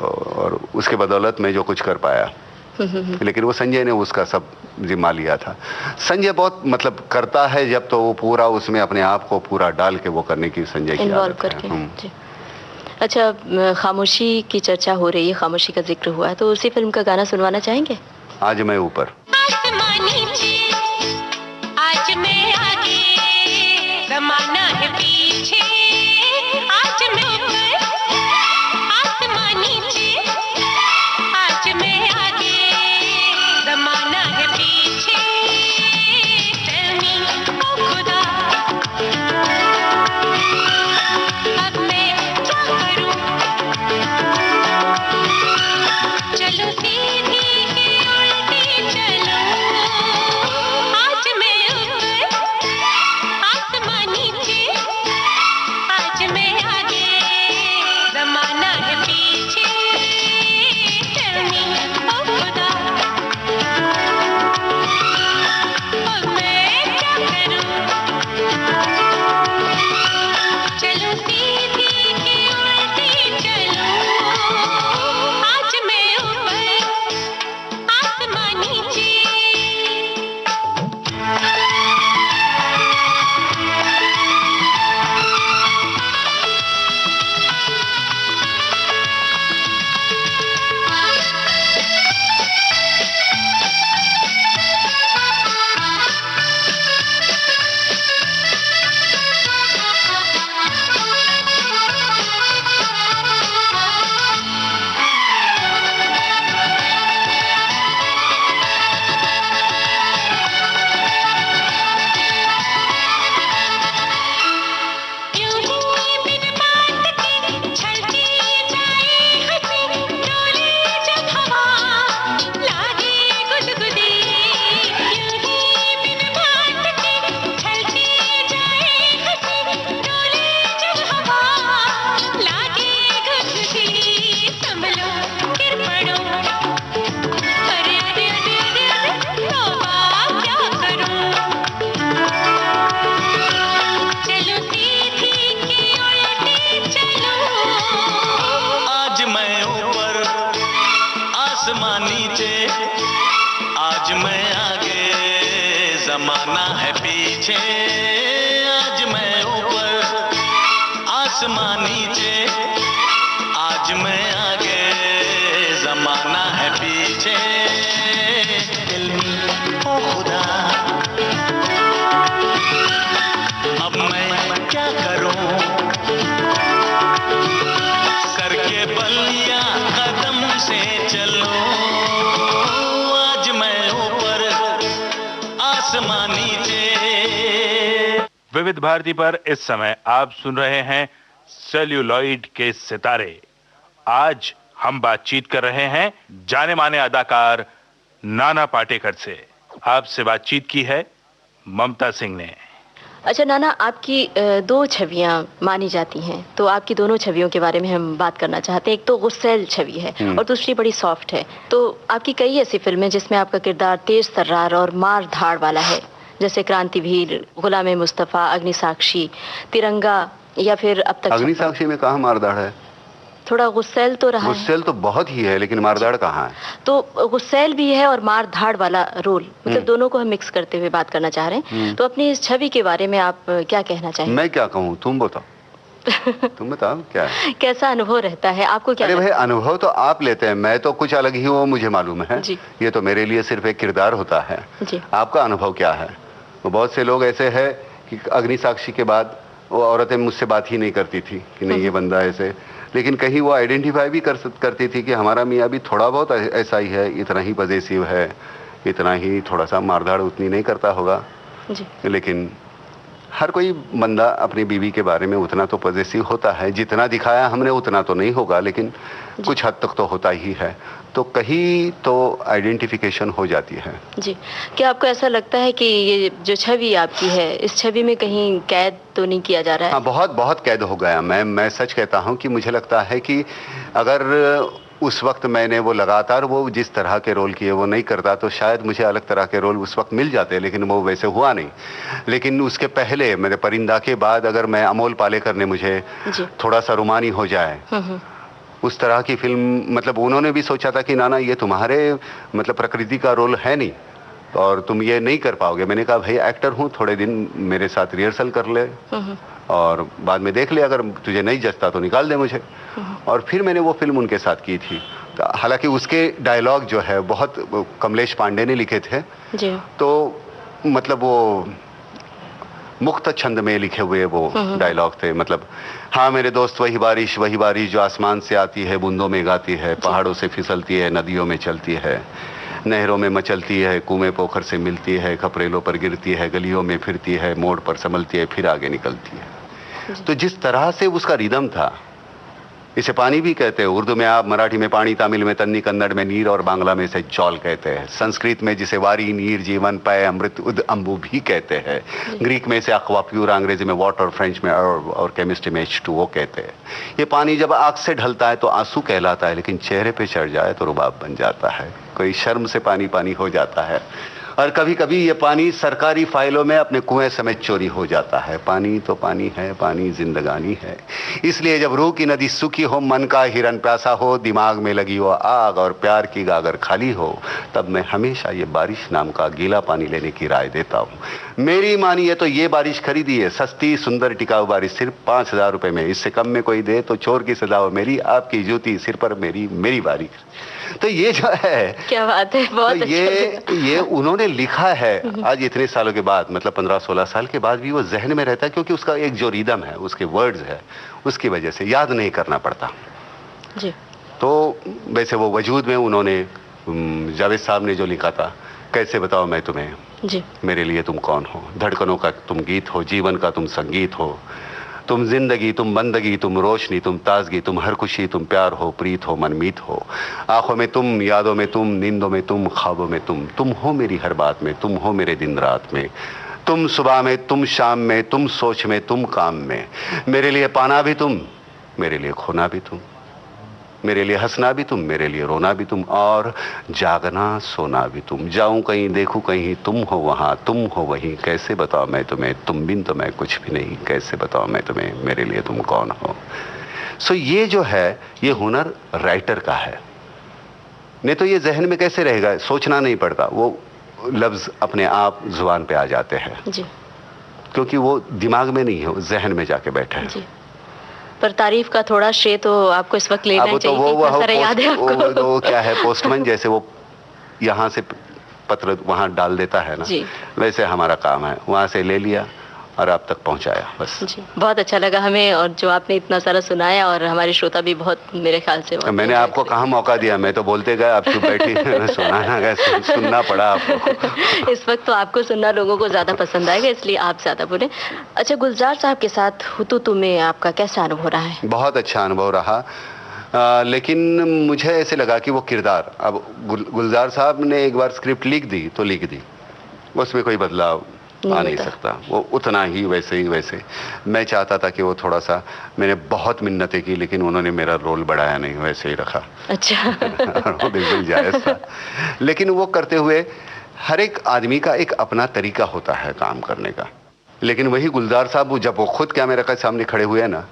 और उसके बदौलत मैं जो कुछ कर पाया। लेकिन वो संजय ने उसका सब जिम्मा लिया था। संजय बहुत मतलब करता है जब, तो वो पूरा उसमें अपने आप को पूरा डाल के वो करने की संजय की इन्वॉल्व आदत है। करके। जी। अच्छा, खामोशी की चर्चा हो रही है, खामोशी का जिक्र हुआ है, तो उसी फिल्म का गाना सुनवाना चाहेंगे? आज मैं ऊपर। आसमानी नीचे, आज मैं आगे, जमाना है पीछे, आज मैं ऊपर। आसमानी नीचे, आज मैं आगे, जमाना है पीछे। Tell me, ओ खुदा, अब मैं क्या करूं? चलो सीधी के उल्टी चलो, आज मैं ऊपर, आसमान नीचे, आज मैं आगे, जमाना है पीछे। Tell me, ओ खुदा, अब मैं क्या करूं? चलो सीधी के उल्टी चलो, आज मैं ऊपर, आसमान नीचे। यूं ही बिन बात के छलके जाए हंसी, डोले जब हवा लागे गुदगुदी। यूं ही बिन बात के छलके जाए हंसी, डोले जब हवा लागे गुदगुदी। संभलो गिर पड़ो, अरे अरे अरे अरे अरे, तौबा क्या करूं? चलो सीधी के उल्टी चलो, आज मैं ऊपर आसमान नीचे, आज मैं आगे जमाना है पीछे। आज मैं ऊपर आसमान नीचे, आज मैं आगे जमाना है पीछे। दिल में ओ खुदा, अब मैं क्या करूं? सर के बल या कदम से चलो, आज मैं ऊपर आसमान नीचे। विविध भारती पर इस समय आप सुन रहे हैं सेल्यूलॉइड के सितारे। आज हम बातचीत कर रहे हैं जाने माने अदाकार नाना पाटेकर से। आपसे बातचीत की है ममता सिंह ने। अच्छा नाना, आपकी दो छवियां मानी जाती हैं, तो आपकी दोनों छवियों के बारे में हम बात करना चाहते हैं। एक तो गुस्सैल छवि है और दूसरी बड़ी सॉफ्ट है। तो आपकी कई ऐसी फिल्में जिसमें आपका किरदार तेज तर्रार और मार धाड़ वाला है, जैसे क्रांतिवीर, गुलाम मुस्तफा, अग्निसाक्षी, तिरंगा, या फिर अब तक अग्निसाक्षी में कहाँ मारदाड़ है? थोड़ा गुस्सैल तो रहा है। गुस्सेल तो बहुत ही है, लेकिन मारदाड़ कहाँ है? तो गुस्सैल भी है और मार धाड़ वाला रोल, मतलब दोनों को हम मिक्स करते हुए बात करना चाह रहे हैं। तो अपनी इस छवि के बारे में आप क्या कहना चाहेंगे? मैं क्या कहूँ, तुम बताओ। तुम बताओ क्या है? कैसा अनुभव रहता है आपको? क्या अरे भाई, अनुभव तो आप लेते हैं, मैं तो कुछ अलग ही हूँ, मुझे मालूम है जी। ये तो मेरे लिए सिर्फ एक किरदार होता है जी। आपका अनुभव क्या है? तो बहुत से लोग ऐसे हैं कि अग्निसाक्षी के बाद वो औरतें मुझसे बात ही नहीं करती थी कि नहीं ये बंदा ऐसे, लेकिन कहीं वो आइडेंटिफाई भी करती थी कि हमारा मियाँ भी थोड़ा बहुत ऐसा ही है, इतना ही पजेसिव है, इतना ही थोड़ा सा मारधाड़ उतनी नहीं करता होगा जी। लेकिन हर कोई बंदा अपनी बीवी के बारे में उतना तो पजेसिव होता है, जितना दिखाया हमने उतना तो नहीं होगा, लेकिन कुछ हद तक तो होता ही है। तो कहीं तो आइडेंटिफिकेशन हो जाती है। जी। क्या आपको ऐसा लगता है कि ये जो छवि आपकी है, इस छवि में कहीं कैद तो नहीं किया जा रहा है? हाँ, बहुत बहुत कैद हो गया। मैं सच कहता हूँ कि मुझे लगता है कि अगर उस वक्त मैंने वो लगातार वो जिस तरह के रोल किए वो नहीं करता तो शायद मुझे अलग तरह के रोल उस वक्त मिल जाते, लेकिन वो वैसे हुआ नहीं। लेकिन उसके पहले मेरे परिंदा के बाद अगर मैं अमोल पालेकर ने मुझे थोड़ा सा रुमानी हो जाए, उस तरह की फिल्म, मतलब उन्होंने भी सोचा था कि नाना ये तुम्हारे मतलब प्रकृति का रोल है नहीं और तुम ये नहीं कर पाओगे। मैंने कहा भाई एक्टर हूँ, थोड़े दिन मेरे साथ रिहर्सल कर ले और बाद में देख ले, अगर तुझे नहीं जचता तो निकाल दे मुझे। और फिर मैंने वो फिल्म उनके साथ की थी। हालांकि उसके डायलॉग जो है बहुत कमलेश पांडे ने लिखे थे जी। तो मतलब वो मुक्त छंद में लिखे हुए वो डायलॉग थे। मतलब हाँ मेरे दोस्त वही बारिश जो आसमान से आती है, बूंदों में गाती है, पहाड़ों से फिसलती है, नदियों में चलती है, नहरों में मचलती है, कुएं पोखर से मिलती है, खपरेलों पर गिरती है, गलियों में फिरती है, मोड़ पर संभलती है, फिर आगे निकलती है। तो जिस तरह से उसका रिदम था, इसे पानी भी कहते हैं उर्दू में, आप मराठी में पानी, तमिल में तन्नी, कन्नड़ में नीर और बांग्ला में इसे जौल कहते हैं। संस्कृत में जिसे वारी, नीर, जीवन, पय, अमृत, उद, अम्बु भी कहते हैं। ग्रीक में इसे अक्वा प्यूर, अंग्रेजी में वाटर, फ्रेंच में और केमिस्ट्री में H2O कहते हैं। ये पानी जब आंख से ढलता है तो आंसू कहलाता है, लेकिन चेहरे पे चढ़ जाए तो रुबाब बन जाता है। कोई शर्म से पानी पानी हो जाता है। और कभी कभी ये पानी सरकारी फाइलों में अपने कुएं समेत चोरी हो जाता है। पानी तो पानी है, पानी जिंदगानी है। इसलिए जब रूह की नदी सूखी हो, मन का हिरन प्यासा हो, दिमाग में लगी हो आग और प्यार की गागर खाली हो, तब मैं हमेशा ये बारिश नाम का गीला पानी लेने की राय देता हूँ। मेरी मानिए तो ये बारिश खरीदी है, सस्ती सुंदर टिकाऊ बारिश, सिर्फ 5,000 रुपए में। इससे कम में कोई दे तो चोर की सजा हो मेरी, आपकी जूती सिर पर मेरी बारी। तो ये जो है, क्या बात है, बहुत तो ये उन्होंने लिखा है आज इतने सालों के बाद, मतलब 15-16 साल के बाद भी वो जहन में रहता है, क्योंकि उसका एक जो रिदम है, उसके वर्ड्स है, उसकी वजह से याद नहीं करना पड़ता जी। तो वैसे वो वजूद में उन्होंने जावेद साहब ने जो लिखा था, कैसे बताओ मैं तुम्हें जी, मेरे लिए तुम कौन हो, धड़कनों का तुम गीत हो, जीवन का तुम संगीत हो, तुम जिंदगी, तुम बंदगी, तुम रोशनी, तुम ताजगी, तुम हर खुशी, तुम प्यार हो, प्रीत हो, मनमीत हो, आंखों में तुम, यादों में तुम, नींदों में तुम, ख्वाबों में तुम हो मेरी हर बात में, तुम हो मेरे दिन रात में, तुम सुबह में, तुम शाम में, तुम सोच में, तुम काम में, मेरे लिए पाना भी तुम, मेरे लिए खोना भी तुम, मेरे लिए हंसना भी तुम, मेरे लिए रोना भी तुम, और जागना सोना भी तुम। जाऊं कहीं देखूं कहीं, तुम हो वहां, तुम हो वहीं, कैसे बताओ मैं तुम्हें, तुम बिन तो मैं कुछ भी नहीं, कैसे बताओ मैं तुम्हें, मेरे लिए तुम कौन हो। सो ये जो है, ये हुनर राइटर का है। नहीं तो ये जहन में कैसे रहेगा, सोचना नहीं पड़ता, वो लफ्ज अपने आप जुबान पे आ जाते हैं जी। क्योंकि वो दिमाग में नहीं है, जहन में जाके बैठे हैं। पर तारीफ का थोड़ा श्रेय तो आपको इस वक्त लेना चाहिए। वो याद है आपको? वो क्या है, पोस्टमैन जैसे वो यहाँ से पत्र वहाँ डाल देता है ना, वैसे हमारा काम है, वहाँ से ले लिया और आप तक पहुँचाया, बस जी। बहुत अच्छा लगा हमें, और जो आपने इतना सारा सुनाया, और हमारे श्रोता भी बहुत, मेरे ख्याल से मैंने आपको कहाँ मौका दिया, मैं तो बोलते गए, आप चुप बैठी सुनाना गए, सुनना पड़ा आपको। इस वक्त तो आपको सुनना लोगों को ज्यादा पसंद आएगा, इसलिए आप ज्यादा बोले। अच्छा, गुलजार साहब के साथ हुतुतु में आपका कैसा अनुभव रहा है? बहुत अच्छा अनुभव रहा, लेकिन मुझे ऐसे लगा कि वो किरदार, अब गुलजार साहब ने एक बार स्क्रिप्ट लिख दी तो लिख दी, उसमें कोई बदलाव आ नहीं सकता, वो उतना ही वैसे ही वैसे। मैं चाहता था कि वो थोड़ा सा, मैंने बहुत मिन्नतें की, लेकिन उन्होंने मेरा रोल बढ़ाया नहीं, वैसे ही रखा। अच्छा। वो बिल्कुल जायज था, लेकिन वो करते हुए हर एक आदमी का एक अपना तरीका होता है काम करने का। लेकिन वही गुलजार साहब जब वो खुद कैमरे के सामने खड़े हुए ना,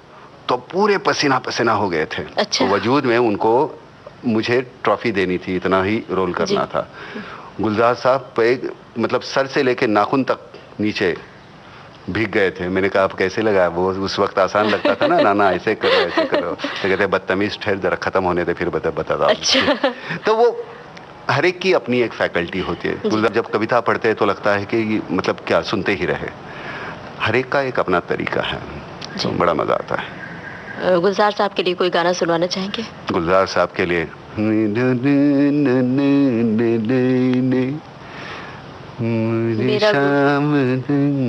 तो पूरे पसीना पसीना हो गए थे। अच्छा। तो वजूद में उनको मुझे ट्रॉफी देनी थी, इतना ही रोल करना था। गुलजार साहब पे मतलब सर से लेके नाखून तक नीचे भीग गए थे। मैंने कहा आप कैसे लगा? वो उस वक्त आसान लगता था ना, नाना ऐसे करो ऐसे करो, तो कहते बदतमीज, ठहर जरा खत्म होने दे फिर बता दो। अच्छा। तो वो हर एक की अपनी एक फैकल्टी होती है। गुलजार जब कविता पढ़ते हैं तो लगता है कि मतलब क्या सुनते ही रहे, हर एक का एक अपना तरीका है, तो बड़ा मजा आता है। गुलजार साहब के लिए कोई गाना सुनवाना चाहेंगे? गुलजार साहब के लिए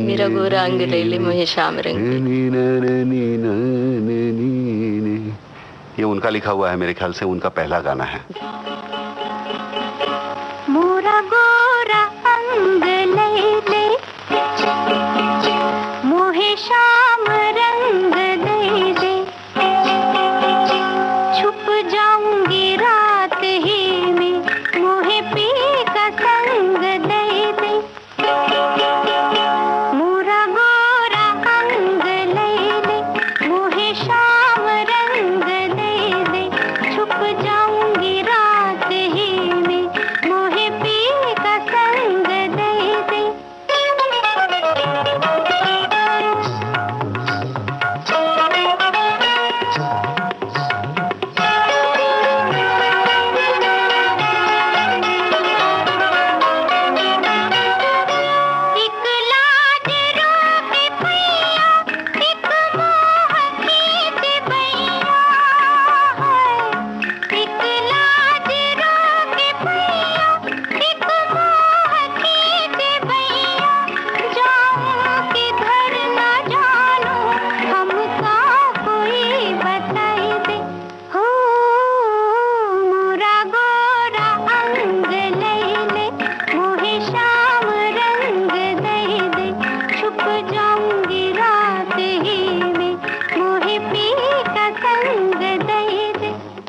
मेरा गोरा अंग ले ले मुझे शाम रंग, ये उनका लिखा हुआ है, मेरे ख्याल से उनका पहला गाना है। मोरा गोरा अंग ले ले मोहे शाम रंग दे दे, छुप जाऊंगी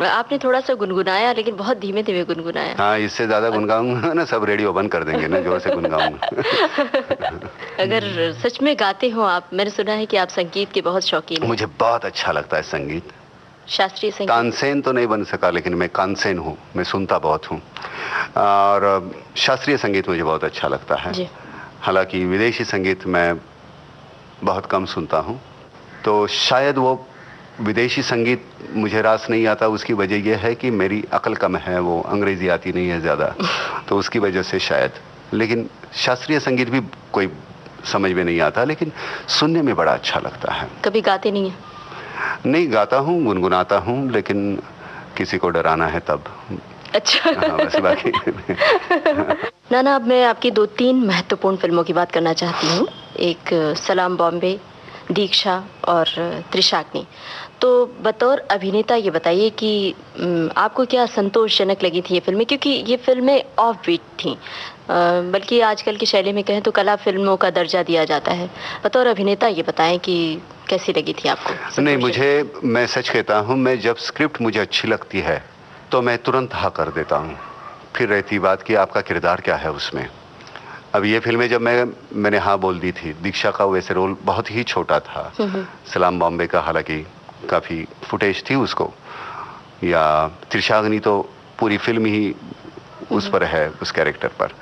आपने थोड़ा सा गुनगुनाया, लेकिन बहुत धीमे धीमे गुनगुनाया। हाँ, इससे ज्यादा गुनगाऊंगा ना सब रेडियो बंद कर देंगे ना, जोर से गुनगाऊंगा। अगर सच में गाते हो आप, मैंने सुना है कि आप संगीत के बहुत शौकीन हैं। मुझे बहुत अच्छा लगता है संगीत। शास्त्रीय संगीत? तानसेन तो नहीं बन सका, लेकिन मैं कानसेन हूँ, मैं सुनता बहुत हूँ। और शास्त्रीय संगीत मुझे बहुत अच्छा लगता है। जी। हालांकि विदेशी संगीत मैं बहुत कम सुनता हूँ, तो शायद वो विदेशी संगीत मुझे रास नहीं आता। उसकी वजह यह है कि मेरी अकल कम है, वो अंग्रेजी आती नहीं है ज़्यादा, तो उसकी वजह से शायद। लेकिन शास्त्रीय संगीत भी कोई समझ में नहीं आता, लेकिन सुनने में बड़ा अच्छा लगता है। कभी गाते नहीं हैं? नहीं, गाता हूँ, गुनगुनाता हूँ, लेकिन किसी को डराना है तब। अच्छा। हाँ, बस बाकी। नाना, अब मैं आपकी 2-3 महत्वपूर्ण फिल्मों की बात करना चाहती हूँ। एक सलाम बॉम्बे, दीक्षा और त्रिशाग्नि। तो बतौर अभिनेता ये बताइए कि आपको क्या संतोषजनक लगी थी ये फिल्में, क्योंकि ये फिल्में ऑफ बीट थीं, बल्कि आजकल की शैली में कहें तो कला फिल्मों का दर्जा दिया जाता है। बतौर अभिनेता ये बताएं कि कैसी लगी थी आपको? नहीं, मैं सच कहता हूँ, मैं जब स्क्रिप्ट मुझे अच्छी लगती है तो मैं तुरंत हाँ कर देता हूँ। फिर रहती बात कि आपका किरदार क्या है उसमें। अब ये फिल्में जब मैंने हाँ बोल दी थी, दीक्षा का वैसे रोल बहुत ही छोटा था, सलाम बॉम्बे का हालांकि काफ़ी फुटेज थी उसको, या त्रिशाग्नि तो पूरी फिल्म ही उस पर है, उस कैरेक्टर पर।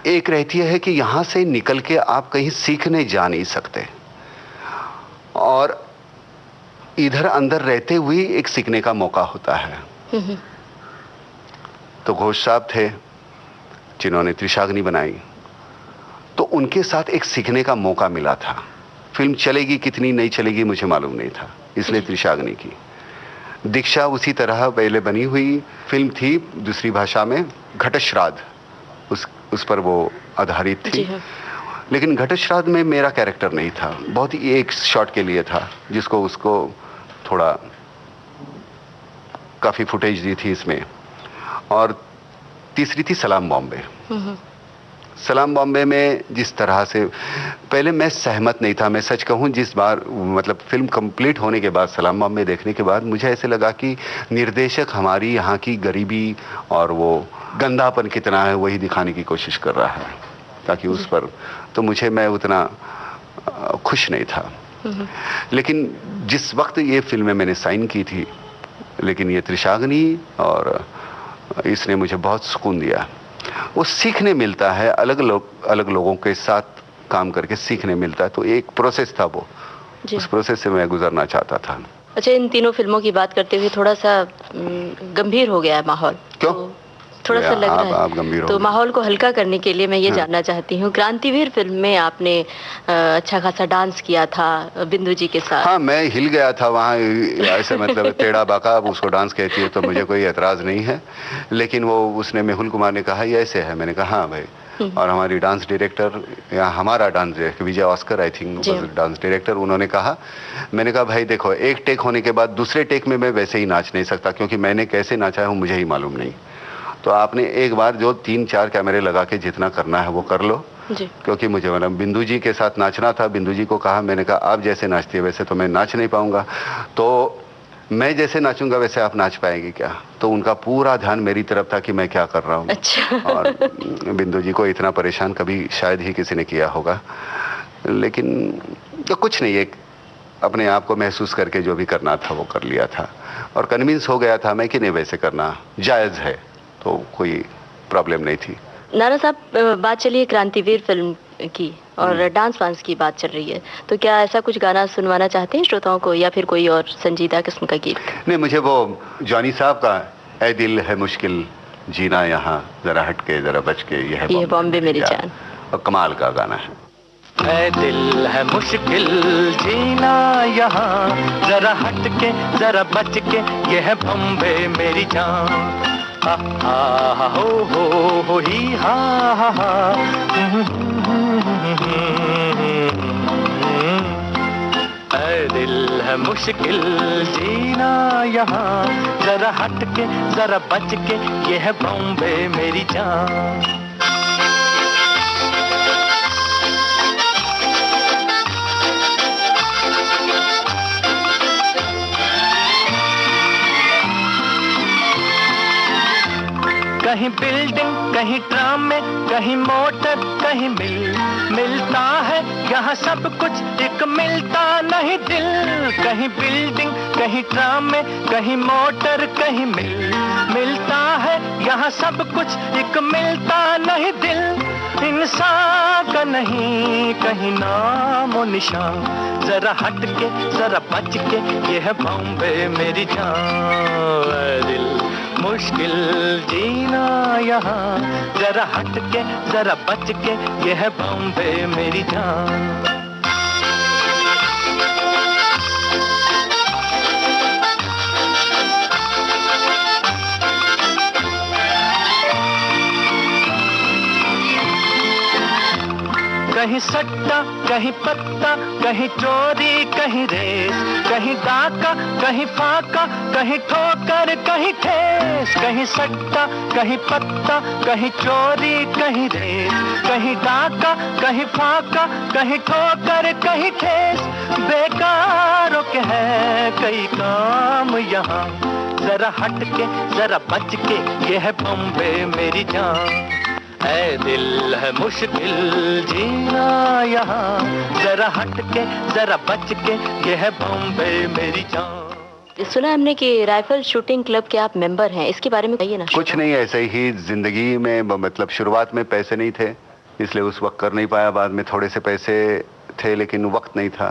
एक रहती है कि यहाँ से निकल के आप कहीं सीखने जा नहीं सकते, और इधर अंदर रहते हुए एक सीखने का मौका होता है। तो घोष साहब थे जिन्होंने त्रिशाग्नि बनाई, तो उनके साथ एक सीखने का मौका मिला था। फिल्म चलेगी कितनी नहीं चलेगी मुझे मालूम नहीं था, इसलिए त्रिशाग्नि की। दीक्षा उसी तरह पहले बनी हुई फिल्म थी दूसरी भाषा में, घटश्राद्ध, उस पर वो आधारित थी। लेकिन घटश्राद्ध में मेरा कैरेक्टर नहीं था, बहुत ही एक शॉट के लिए था, जिसको उसको थोड़ा काफ़ी फुटेज दी थी इसमें। और तीसरी थी सलाम बॉम्बे। सलाम बॉम्बे में जिस तरह से पहले मैं सहमत नहीं था, मैं सच कहूँ, जिस बार मतलब फिल्म कंप्लीट होने के बाद, सलाम बॉम्बे देखने के बाद मुझे ऐसे लगा कि निर्देशक हमारी यहाँ की गरीबी और वो गंदापन कितना है वही दिखाने की कोशिश कर रहा है, ताकि उस पर तो मैं उतना खुश नहीं था। लेकिन जिस वक्त ये फिल्में मैंने साइन की थी, लेकिन ये त्रिशाग्नि और इसने मुझे बहुत सुकून दिया। वो सीखने मिलता है, अलग लोगों के साथ काम करके सीखने मिलता है, तो एक प्रोसेस था वो, उस प्रोसेस से मैं गुजरना चाहता था। अच्छा, इन तीनों फिल्मों की बात करते हुए थोड़ा सा गंभीर हो गया है माहौल। क्यों? तो थोड़ा सा लग रहा है, तो माहौल को हल्का करने के लिए मैं ये जानना चाहती हूँ, क्रांतिवीर फिल्म में आपने अच्छा खासा डांस किया था बिंदु जी के साथ। हाँ, मैं हिल गया था वहाँ, ऐसे मतलब टेढ़ा बाका, अब उसको डांस कहती है तो मुझे कोई एतराज़ नहीं है। लेकिन वो उसने मेहुल कुमार ने कहा ये ऐसे है, मैंने कहा हाँ भाई। और हमारी डांस डायरेक्टर, या हमारा dance director Vijay Oscar I think dance director, उन्होंने कहा, मैंने कहा भाई देखो, एक टेक होने के बाद दूसरे टेक में मैं वैसे ही नाच नहीं सकता, क्योंकि मैंने कैसे नाचा है वो मुझे ही मालूम नहीं। तो आपने एक बार जो 3-4 कैमरे लगा के जितना करना है वो कर लो जी। क्योंकि मुझे मतलब बिंदु जी के साथ नाचना था। बिंदु जी को कहा, मैंने कहा आप जैसे नाचती है वैसे तो मैं नाच नहीं पाऊंगा, तो मैं जैसे नाचूंगा वैसे आप नाच पाएंगे क्या? तो उनका पूरा ध्यान मेरी तरफ था कि मैं क्या कर रहा हूँ। अच्छा। और बिंदु जी को इतना परेशान कभी शायद ही किसी ने किया होगा, लेकिन तो कुछ नहीं, एक अपने आप को महसूस करके जो भी करना था वो कर लिया था, और कन्विंस हो गया था मैं कि नहीं वैसे करना जायज़ है, तो कोई प्रॉब्लम नहीं थी। नाना साहब, बात चलिए क्रांतिवीर फिल्म की, और डांस वांस की बात चल रही है, तो क्या ऐसा कुछ गाना सुनवाना चाहते हैं श्रोताओं को, या फिर कोई और संजीदा किस्म का गीत? नहीं, मुझे वो जॉनी साहब का ऐ दिल है मुश्किल जीना यहाँ, जरा हट के जरा बच के, ये बॉम्बे मेरी जान, और कमाल का गाना है। ऐ दिल है मुश्किल जीना यहाँ, जरा हट के जरा बच के, ये है बॉम्बे मेरी जान। हा हा हो ही हा हा। ऐ दिल है मुश्किल जीना यहाँ, जरा हट के जरा बच के, ये है बॉम्बे मेरी जान। कहीं बिल्डिंग, कहीं ट्राम में, कहीं मोटर, कहीं मिलता है यहाँ सब कुछ, एक मिलता नहीं दिल। कहीं बिल्डिंग, कहीं ट्राम में, कहीं मोटर, कहीं मिलता है यहाँ सब कुछ, एक मिलता नहीं दिल। इंसान का नहीं कहीं नामो निशान, जरा हट के जरा बच के, ये है बॉम्बे मेरी जान। ऐ दिल मुश्किल जीना यहाँ, जरा हट के जरा बच के, ये है बॉम्बे मेरी जान। कहीं सट्टा, कहीं पत्ता, कहीं चोरी, कहीं रेस, कहीं डाका, कहीं फाका, कहीं ठोकर, कहीं ठेस। कहीं सट्टा, कहीं पत्ता, कहीं चोरी, कहीं रेस, कहीं डाका, कहीं फाका, कहीं ठोकर, कहीं ठेस। बेकारों के है कई काम यहाँ, जरा हट के जरा बच के, ये है बॉम्बे मेरी जान। ऐ दिल है मुश्किल जीना यहाँ, जरा हट के जरा बच के, ये है बॉम्बे मेरी जान। सुना हमने कि राइफल शूटिंग क्लब के आप मेंबर हैं, इसके बारे में बताइए ना। कुछ नहीं, ऐसे ही जिंदगी में, मतलब शुरुआत में पैसे नहीं थे इसलिए उस वक्त कर नहीं पाया। बाद में थोड़े से पैसे थे लेकिन वक्त नहीं था।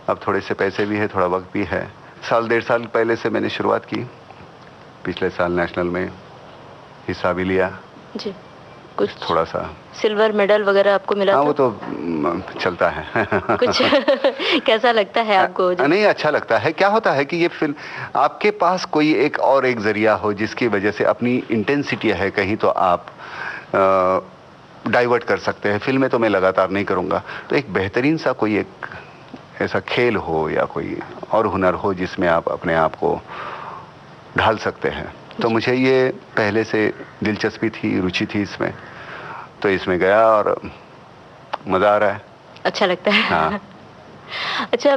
अब थोड़े से पैसे भी है, थोड़ा वक्त भी है। साल 1.5 साल पहले से मैंने शुरुआत की। पिछले साल नेशनल में हिस्सा भी लिया जी। कुछ थोड़ा सा सिल्वर मेडल वगैरह आपको मिला? हाँ, वो तो चलता है। कुछ कैसा लगता है आपको? नहीं, अच्छा लगता है। क्या होता है कि ये फिल्म, आपके पास कोई एक जरिया हो जिसकी वजह से अपनी इंटेंसिटी है कहीं तो आप डाइवर्ट कर सकते हैं। फिल्में तो मैं लगातार नहीं करूँगा, तो एक बेहतरीन सा कोई एक ऐसा खेल हो या कोई और हुनर हो जिसमें आप अपने आप को ढाल सकते हैं। तो मुझे ये पहले से दिलचस्पी थी, रुचि थी इसमें, तो इसमें गया और मज़ा आ रहा है। अच्छा लगता है। हाँ। अच्छा,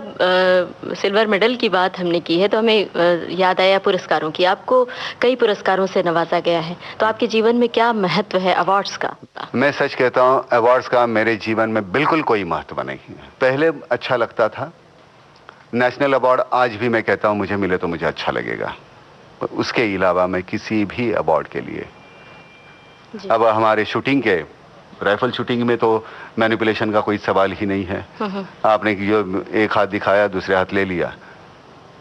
सिल्वर मेडल की बात हमने की है तो हमें याद आया पुरस्कारों की। आपको कई पुरस्कारों से नवाजा गया है, तो आपके जीवन में क्या महत्व है अवार्ड्स का? मैं सच कहता हूँ, अवार्ड्स का मेरे जीवन में बिल्कुल कोई महत्व नहीं है। पहले अच्छा लगता था। नेशनल अवार्ड आज भी मैं कहता हूँ मुझे मिले तो मुझे अच्छा लगेगा। उसके अलावा मैं किसी भी अवार्ड के लिए, अब हमारे शूटिंग के, राइफल शूटिंग में तो मैनिपुलेशन का कोई सवाल ही नहीं है। आपने जो एक हाथ दिखाया दूसरे हाथ ले लिया,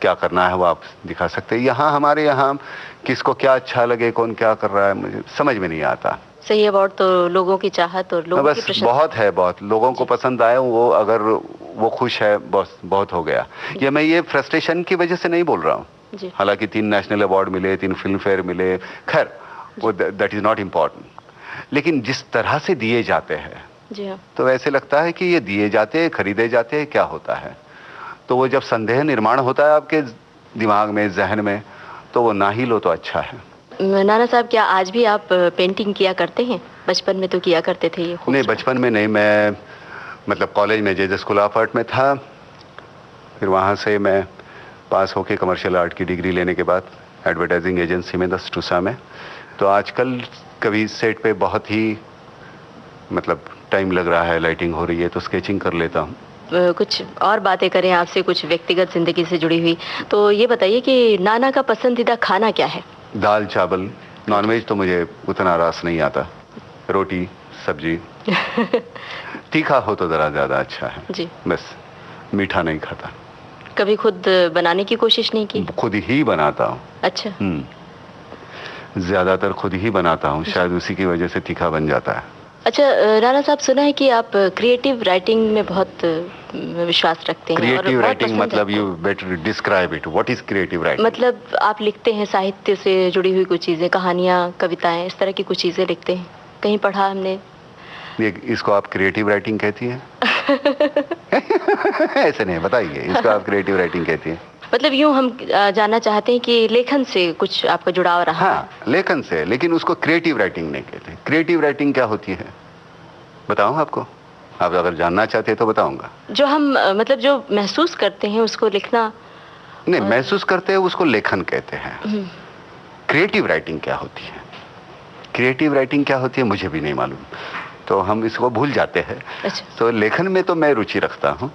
क्या करना है वो आप दिखा सकते हैं। यहाँ हमारे यहाँ किसको क्या अच्छा लगे, कौन क्या कर रहा है, मुझे समझ में नहीं आता। सही अवार्ड तो लोगों की चाहत और लोगों की प्रशंसा बहुत है, बहुत लोगों को पसंद आए, वो अगर वो खुश है बहुत हो गया। ये मैं ये फ्रस्ट्रेशन की वजह से नहीं बोल रहा हूँ। हालांकि 3 नेशनल अवार्ड मिले, 3 फिल्म फेयर मिले, खैर वो दैट इज नॉट इम्पॉर्टेंट, लेकिन जिस तरह से दिए जाते हैं जी हाँ, तो ऐसे लगता है कि ये दिए जाते हैं, खरीदे जाते हैं, क्या होता है। तो वो जब संदेह निर्माण होता है आपके दिमाग में, जहन में, तो वो ना ही लो तो अच्छा है। नाना साहब, क्या आज भी आप पेंटिंग किया करते हैं? बचपन में तो किया करते थे ये? नहीं, बचपन में नहीं। मैं मतलब कॉलेज में जे स्कूल ऑफ आर्ट में था, फिर वहाँ से मैं पास होके कमर्शियल आर्ट की डिग्री लेने के बाद एडवर्टाइजिंग एजेंसी में टूसा में। तो आजकल कभी सेट पे बहुत ही मतलब टाइम लग रहा है, लाइटिंग हो रही है तो स्केचिंग कर लेता हूँ। कुछ और बातें करें आपसे, कुछ व्यक्तिगत जिंदगी से जुड़ी हुई, तो ये बताइए कि नाना का पसंदीदा खाना क्या है? दाल चावल। नॉनवेज तो मुझे उतना रास नहीं आता। रोटी सब्जी तीखा हो तो ज़रा ज़्यादा अच्छा है जी। बस मीठा नहीं खाता। कभी खुद बनाने की कोशिश नहीं की? खुद ही बनाता हूँ। अच्छा। ज़्यादातर खुद ही बनाता हूँ, शायद उसी की वजह से तीखा बन जाता है। अच्छा राणा साहब, सुना है कि आप क्रिएटिव राइटिंग में बहुत विश्वास रखते हैं। क्रिएटिव राइटिंग मतलब, you better describe it, what is creative writing? मतलब आप लिखते हैं, साहित्य से जुड़ी हुई कुछ चीजें, कहानियां, कविताएं, इस तरह की कुछ चीजें लिखते हैं, कहीं पढ़ा हमने। इसको आप क्रिएटिव राइटिंग कहती हैं? ऐसे नहीं, बताइए, इसको आप क्रिएटिव राइटिंग कहती हैं? मतलब यूं हम जानना चाहते हैं कि लेखन से कुछ आपका जुड़ाव रहा? हाँ, लेखन से, लेकिन उसको क्रिएटिव राइटिंग नहीं कहते। क्रिएटिव राइटिंग क्या होती है बताऊं आपको? आप अगर जानना चाहते हैं तो बताऊंगा। जो हम मतलब जो महसूस करते हैं उसको लिखना नहीं, महसूस करते हैं उसको लेखन कहते हैं। क्रिएटिव राइटिंग क्या होती है? क्रिएटिव राइटिंग क्या होती है मुझे भी नहीं मालूम, तो हम इसको भूल जाते हैं। अच्छा। तो लेखन में तो मैं रुचि रखता हूँ,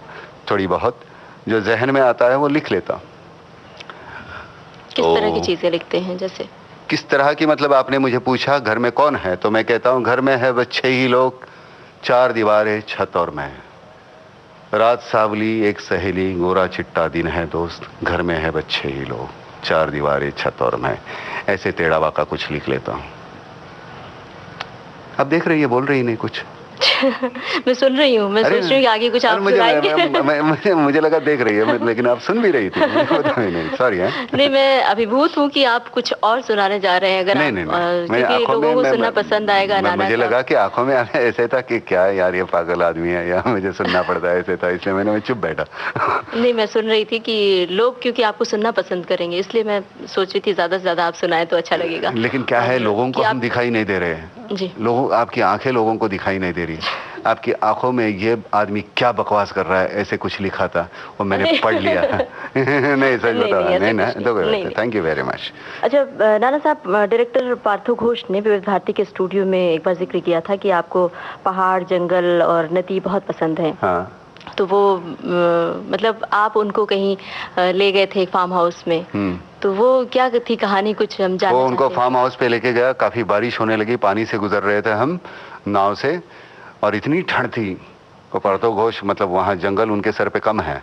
थोड़ी बहुत जो जहन में आता है वो लिख लेता हूँ। किस तरह की चीजें लिखते हैं? जैसे किस तरह की मतलब आपने मुझे पूछा घर में कौन है, तो मैं कहता हूँ घर में है बस 6 ही लोग, 4 दीवारें, छत और मैं। रात सावली एक सहेली, गोरा चिट्टा दिन है दोस्त, घर में है बस 6 ही लोग, 4 दीवारें, छत और मैं। ऐसे टेढ़ा बाका कुछ लिख लेता हूँ। अब देख रही है, बोल रही नहीं कुछ। मैं सुन रही हूँ, मैं सोच रही हूँ कि आगे कुछ आप सुनाएंगे। मुझे लगा देख रही है, लेकिन आप सुन भी रही थी। नहीं, सॉरी है। नहीं, मैं अभिभूत हूँ कि आप कुछ और सुनाने जा रहे हैं। अगर नहीं, क्योंकि लोगों को सुनना पसंद आएगा। मुझे लगा कि आंखों में ऐसे था कि क्या यार ये पागल आदमी है, या मुझे सुनना पड़ता है, ऐसे था, इसलिए मैं चुप बैठा। नहीं, मैं सुन रही थी कि लोग क्योंकि आपको सुनना पसंद करेंगे, इसलिए मैं सोच रही थी ज्यादा से ज्यादा आप सुनाए तो अच्छा लगेगा। लेकिन क्या है, लोगों को हम दिखाई नहीं दे रहे हैं जी। लोगों, आपकी आंखें लोगों को दिखाई नहीं दे रही। आपकी आंखों में ये आदमी क्या बकवास कर रहा है ऐसे कुछ लिखा था, और मैंने पढ़ लिया। नहीं सच बता, नहीं ना, तो थैंक यू वेरी मच। अच्छा नाना साहब, डायरेक्टर पार्थो घोष ने विविध भारती के स्टूडियो में एक बार जिक्र किया था कि आपको पहाड़, जंगल और नदी बहुत पसंद है। हाँ। तो वो मतलब आप उनको कहीं ले गए थे फार्म हाउस में, तो वो क्या थी कहानी, कुछ हम जानना वो उनको फार्म हाउस पे लेके गया, काफी बारिश होने लगी, पानी से गुजर रहे थे हम नाव से, और इतनी ठंड थी। तो पार्थो घोष मतलब वहाँ जंगल उनके सर पे कम है,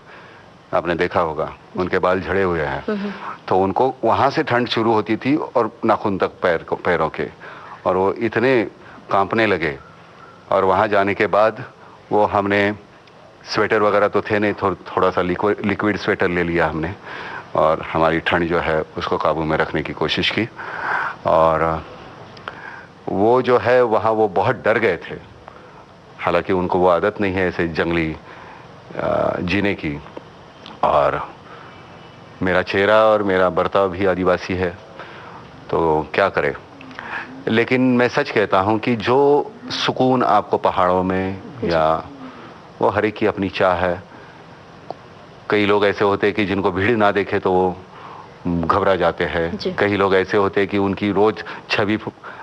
आपने देखा होगा, उनके बाल झड़े हुए हैं, तो उनको वहाँ से ठंड शुरू होती थी और नाखून तक पैरों के, और वो इतने कांपने लगे। और वहाँ जाने के बाद वो हमने स्वेटर वगैरह तो थे नहीं, थोड़ा सा लिक्विड स्वेटर ले लिया हमने, और हमारी ठंड जो है उसको काबू में रखने की कोशिश की। और वो जो है वहाँ वो बहुत डर गए थे, हालांकि उनको वो आदत नहीं है ऐसे जंगली जीने की, और मेरा चेहरा और मेरा बर्ताव भी आदिवासी है, तो क्या करे। लेकिन मैं सच कहता हूँ कि जो सुकून आपको पहाड़ों में, या वो हर एक की अपनी चाह है। कई लोग ऐसे होते हैं कि जिनको भीड़ ना देखे तो वो घबरा जाते हैं। कई लोग ऐसे होते हैं कि उनकी रोज छवि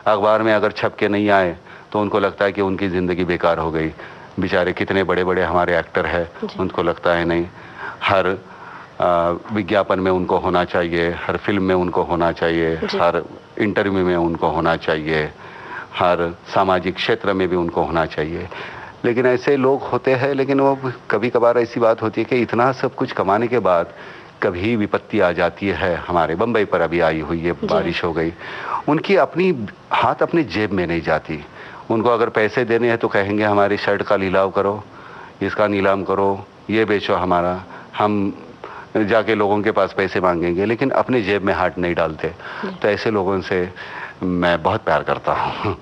अखबार में अगर छप के नहीं आए तो उनको लगता है कि उनकी ज़िंदगी बेकार हो गई। बेचारे कितने बड़े बड़े हमारे एक्टर हैं, उनको लगता है नहीं, हर विज्ञापन में उनको होना चाहिए, हर फिल्म में उनको होना चाहिए, हर इंटरव्यू में उनको होना चाहिए, हर सामाजिक क्षेत्र में भी उनको होना चाहिए। लेकिन ऐसे लोग होते हैं, लेकिन वो कभी कभार ऐसी बात होती है कि इतना सब कुछ कमाने के बाद कभी विपत्ति आ जाती है। हमारे बम्बई पर अभी आई हुई है, बारिश हो गई, उनकी अपनी हाथ अपनी जेब में नहीं जाती। उनको अगर पैसे देने हैं तो कहेंगे हमारी शर्ट का नीलाम करो, इसका नीलाम करो, ये बेचो हमारा। हम जाके लोगों के पास पैसे मांगेंगे, लेकिन अपने जेब में हाथ नहीं डालते। तो ऐसे लोगों से मैं बहुत प्यार करता हूँ।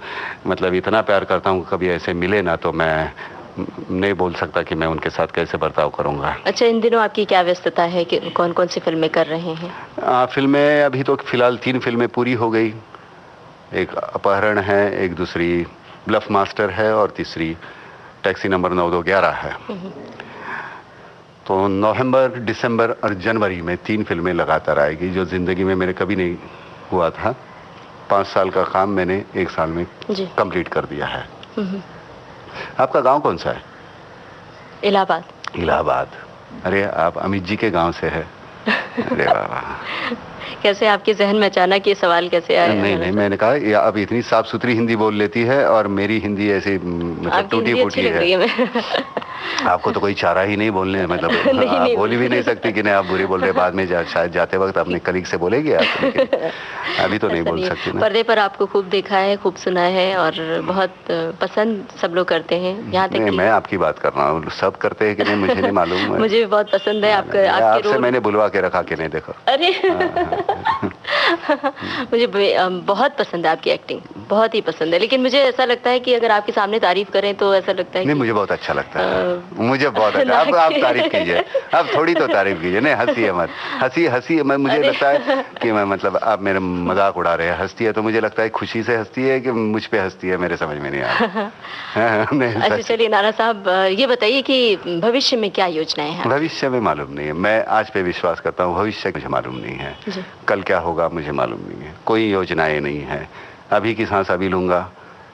मतलब इतना प्यार करता हूँ, कभी ऐसे मिले ना तो मैं नहीं बोल सकता कि मैं उनके साथ कैसे बर्ताव करूँगा। अच्छा, इन दिनों आपकी क्या व्यस्तता है, कि कौन कौन सी फिल्में कर रहे हैं? फिल्में अभी तो फिलहाल 3 फिल्में पूरी हो गई। एक अपहरण है, एक दूसरी ब्लफ मास्टर है, और तीसरी टैक्सी नंबर 9211 है। तो नवंबर, दिसंबर और जनवरी में 3 फिल्में लगातार आएगी, जो ज़िंदगी में मेरे कभी नहीं हुआ था। 5 साल का काम मैंने 1 साल में कंप्लीट कर दिया है। आपका गांव कौन सा है? इलाहाबाद। इलाहाबाद। अरे आप अमित जी के गांव से है? अरे वाह। कैसे आपके जहन में अचानक ये सवाल कैसे आया? नहीं, मैंने कहा अब इतनी साफ सुथरी हिंदी बोल लेती है, और मेरी हिंदी ऐसी मतलब टूटी फूटी है। आपको तो कोई चारा ही नहीं बोलने, मतलब आप बोल भी नहीं सकती कि नहीं आप बुरी बोल रहे। बाद में शायद जाते वक्त अपने कलीग से बोलेगी आप, लेकिन अभी तो नहीं बोल सकती ना। पर्दे पर आपको खूब देखा है, खूब सुना है, और बहुत पसंद सब लोग करते हैं। यहाँ तक मैं आपकी बात कर रहा हूँ, सब करते हैं कि नहीं मुझे नहीं मालूम। मुझे भी बहुत पसंद है आपके रोल। मैंने बुलवा के रखा कि नहीं, देखो। अरे मुझे बहुत पसंद है आपकी एक्टिंग, बहुत ही पसंद है। लेकिन मुझे ऐसा लगता है कि अगर आपके सामने तारीफ करें तो ऐसा लगता है नहीं, मुझे बहुत अच्छा लगता है। मुझे बहुत अच्छा। अब आप तारीफ कीजिए, अब थोड़ी तो तारीफ कीजिए। नहीं, हंसी मत, हंसी मुझे लगता है कि मैं मतलब आप मेरे मजाक उड़ा रहे हैं। हंसती है तो मुझे लगता है खुशी से हंसती है कि मुझ पे हंसती है, मेरे समझ में नहीं आ रहा। अच्छा चलिए नाना साहब, ये बताइए कि भविष्य में क्या योजनाएं हैं? भविष्य में मालूम नहीं है। मैं आज पे विश्वास करता हूँ, भविष्य मुझे मालूम नहीं है। कल क्या होगा मुझे मालूम नहीं है। कोई योजनाएं नहीं है। अभी की सांस अभी लूँगा,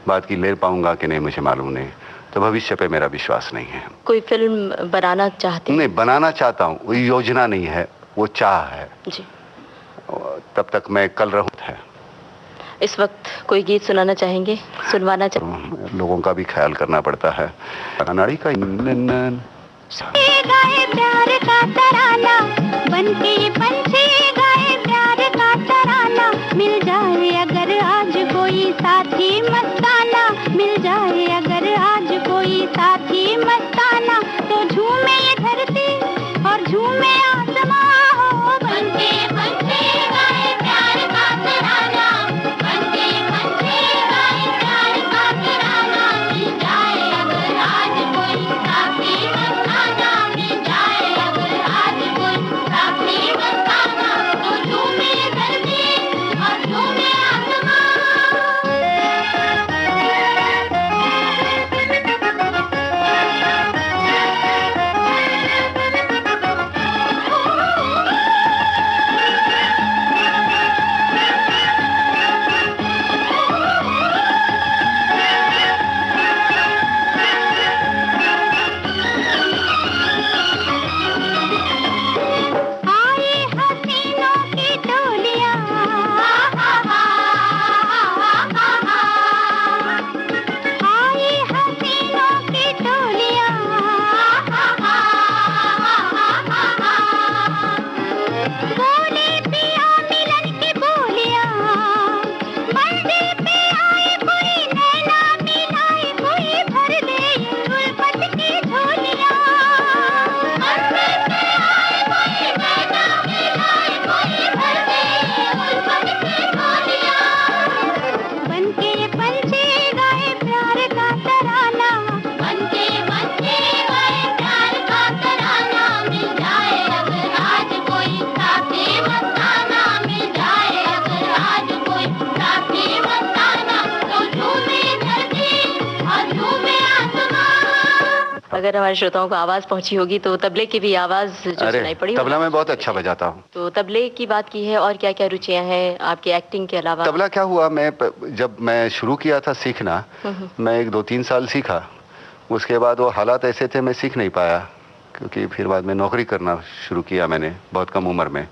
बात की ले पाऊँगा कि नहीं मुझे मालूम नहीं। तो भविष्य पे मेरा विश्वास नहीं है। कोई फिल्म बनाना चाहते हैं? नहीं, बनाना चाहता हूँ, वो योजना नहीं है, वो चाह है। जी। तब तक मैं कल रहूँ है। इस वक्त कोई गीत सुनाना चाहेंगे, सुनवाना लोगों का भी ख्याल करना पड़ता है। नाड़ी का गाए प्यार का तराना, बनके ये पंछी गाए प्यार का तराना। मिल जाए अगर आज कोई साथी मस्ताना, मिल जाए अगर आज कोई साथी मस्ताना, तो झूमे ये धरती और झूमे आसमां हो। बनके पंछी गाए प्यार का तराना, बनके पंछी गाए प्यार का तराना। मिल जाए अगर आज कोई साथी मस्ताना, मिल जाए अगर आज कोई साथी मस्ताना, तो झूमे धरती और झूमे आसमां। आए हसीनों की टोलियां, आए हसीनों की टोलियां, बोले पिया मिलन की बोलियां। मंदिर पे आए कोई नैना मिलाए, कोई भर दे ये उल्फत की झोलियां। मंदिर पे आए कोई नैना मिलाए, कोई भर दे ये उल्फत की झोलियां। बनके ये पंछी गाए प्यार का तराना, बनके पंछी गाए प्यार का तराना। मिल जाए अगर आज कोई साथी मस्ताना, मिल जाए अगर आज कोई साथी मस्ताना, तो झूमे धरती और झूमे आसमां। अगर हमारे श्रोताओं को आवाज पहुंची होगी तो तबले की भी आवाज जो सुनाई पड़ी तबला होगी। मैं बहुत अच्छा बजाता हूँ। तो तबले की बात की है, और क्या क्या रुचियां हैं आपकी एक्टिंग के अलावा? तबला क्या हुआ, जब मैं शुरू किया था सीखना, मैं 1-2-3 साल सीखा। उसके बाद वो हालात ऐसे थे मैं सीख नहीं पाया, क्योंकि फिर बाद में नौकरी करना शुरू किया मैंने बहुत कम उम्र में।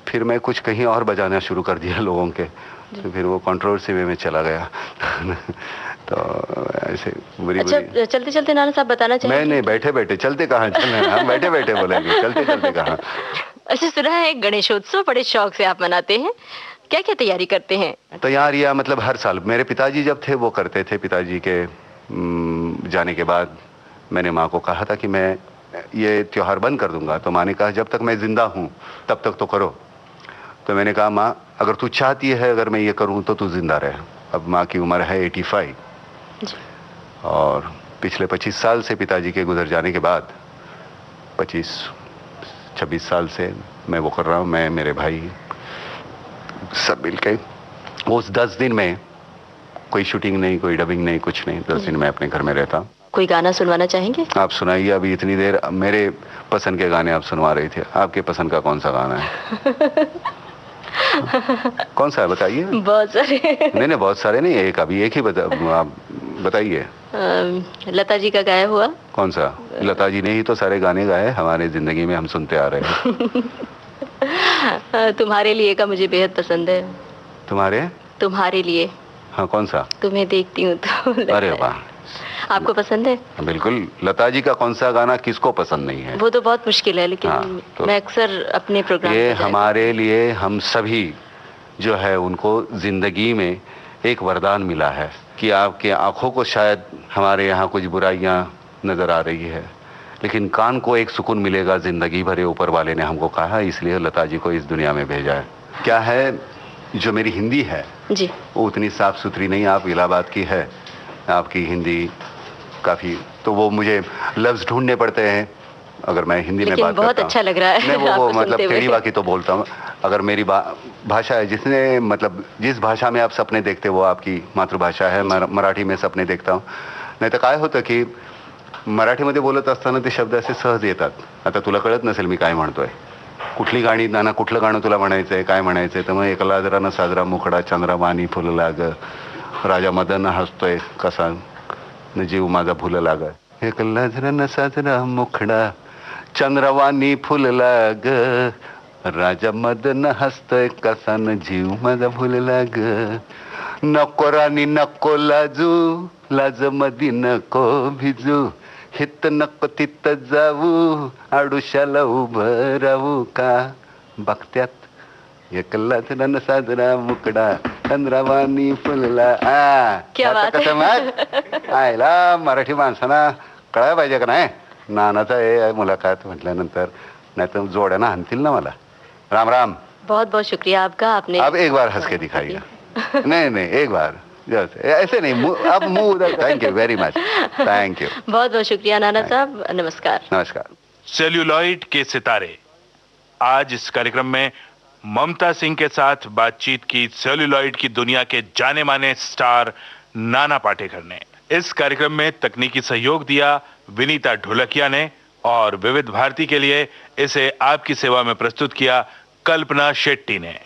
फिर मैं कुछ कहीं और बजाना शुरू कर दिया लोगों के, तो फिर वो कंट्रोवर्सी में चला गया। तो ऐसे बुरी अच्छा, बुरी। चलते चलते नाना साहब बताना चाहेंगे? नहीं, बैठे बैठे चलते कहाँ चलना, हम बैठे बैठे बोलेंगे, चलते चलते कहाँ। अच्छा, सुना है गणेशोत्सव बड़े शौक से आप मनाते हैं, क्या क्या तैयारी करते हैं? तैयारियां मतलब हर साल मेरे पिताजी जब थे वो करते थे। पिताजी के जाने के बाद मैंने माँ को कहा था कि मैं ये त्योहार बंद कर दूंगा, तो माँ ने कहा जब तक मैं जिंदा हूँ तब तक तो करो। तो मैंने कहा माँ अगर तू चाहती है अगर मैं ये करूँ तो तू जिंदा रहे। अब माँ की उम्र है 85 और पिछले 25 साल से पिताजी के गुजर जाने के बाद 25-26 साल से मैं वो कर रहा हूँ। मैं, मेरे भाई सब मिलके उस 10 दिन में कोई शूटिंग नहीं, कोई डबिंग नहीं, कुछ नहीं। 10 दिन मैं अपने घर में रहता हूँ। कोई गाना सुनवाना चाहेंगे? आप सुनाइए। अभी इतनी देर मेरे पसंद के गाने आप सुनवा रही थे, आपके पसंद का कौन सा गाना है? कौन सा है बताइए? बहुत सारे। नहीं, बहुत सारे नहीं, एक ही आप बताइए। लता जी का गाया हुआ। कौन सा? लता जी ने ही तो सारे गाने गाए हमारे जिंदगी में, हम सुनते आ रहे हैं। तुम्हारे लिए का मुझे बेहद पसंद है। तुम्हारे लिए। हाँ, कौन सा? तुम्हें देखती हूँ तो अरे वाह, आपको पसंद है? बिल्कुल। लता जी का कौन सा गाना किसको पसंद नहीं है? वो तो बहुत मुश्किल है, लेकिन हाँ, तो मैं अक्सर अपने प्रोग्राम ये हमारे लिए, हम सभी जो है उनको जिंदगी में एक वरदान मिला है कि आपके आंखों को शायद हमारे यहाँ कुछ बुराइयां नजर आ रही है, लेकिन कान को एक सुकून मिलेगा जिंदगी भरे ऊपर वाले ने हमको कहा, इसलिए लता जी को इस दुनिया में भेजा है। क्या है, जो मेरी हिंदी है जी वो उतनी साफ सुथरी नहीं। आप इलाहाबाद की है, आपकी हिंदी काफी, तो वो मुझे लफ्ज ढूंढने पड़ते हैं अगर मैं हिंदी में बात बहुत अच्छा लग रहा है। मैं वो मतलब टेढ़ी बाकी तो बोलता हूँ। अगर मेरी भाषा है, जिसने मतलब जिस भाषा में आप सपने देखते वो आपकी मातृभाषा है। मराठी में सपने देखता हूँ। नाही तर काय होतं की मराठीमध्ये बोलत असताना ते शब्द असे सहज येतात. आता तुला कळत नसेल मी काय म्हणतोय, कुठली गाणी नाना, कुठलं गाणं तुला म्हणायचंय, काय म्हणायचंय? तर मग एकला जरा साजरा मुखडा, चंद्रवाणी फुलला ग, राजा मदन हसतोय कसा, न जीव माझा फुलला ग. एकला जरा साजरा मुखडा, चंद्रवाणी फुलला ग, राजा मदन हसतोय कसा, न जीव माझा फुलला ग. नको राणी नको लाजू, लाज मधी नको भिजू, हित नको तित जाऊ, आडुशाला उभं राहू का. बघत्यात एकला जरा साजरा मुकडा, चंद्रवाणी फुलला. क्या बात कसं मग आयला मराठी माणसांना कळायला पाहिजे का नाही. नानाचा हे मुलाखत म्हटल्यानंतर, नाही तर जोड्यानं हाणतील ना मला. राम राम. बहुत बहुत शुक्रिया आपका, आपने अब एक बार हंस के दिखाइएगा. नहीं नहीं, एक बार ऐसे नहीं, अब मुंह उधर. Thank you very much, thank you. बहुत बहुत शुक्रिया नाना साहब, नमस्कार. नमस्कार. सेल्यूलॉइड के सितारे. आज इस कार्यक्रम में ममता सिंह के साथ बातचीत की सेल्यूलॉइड की दुनिया के जाने माने स्टार नाना पाटेकर ने. इस कार्यक्रम में तकनीकी सहयोग दिया विनीता ढोलकिया ने और विविध भारती के लिए इसे आपकी सेवा में प्रस्तुत किया कल्पना शेट्टी ने.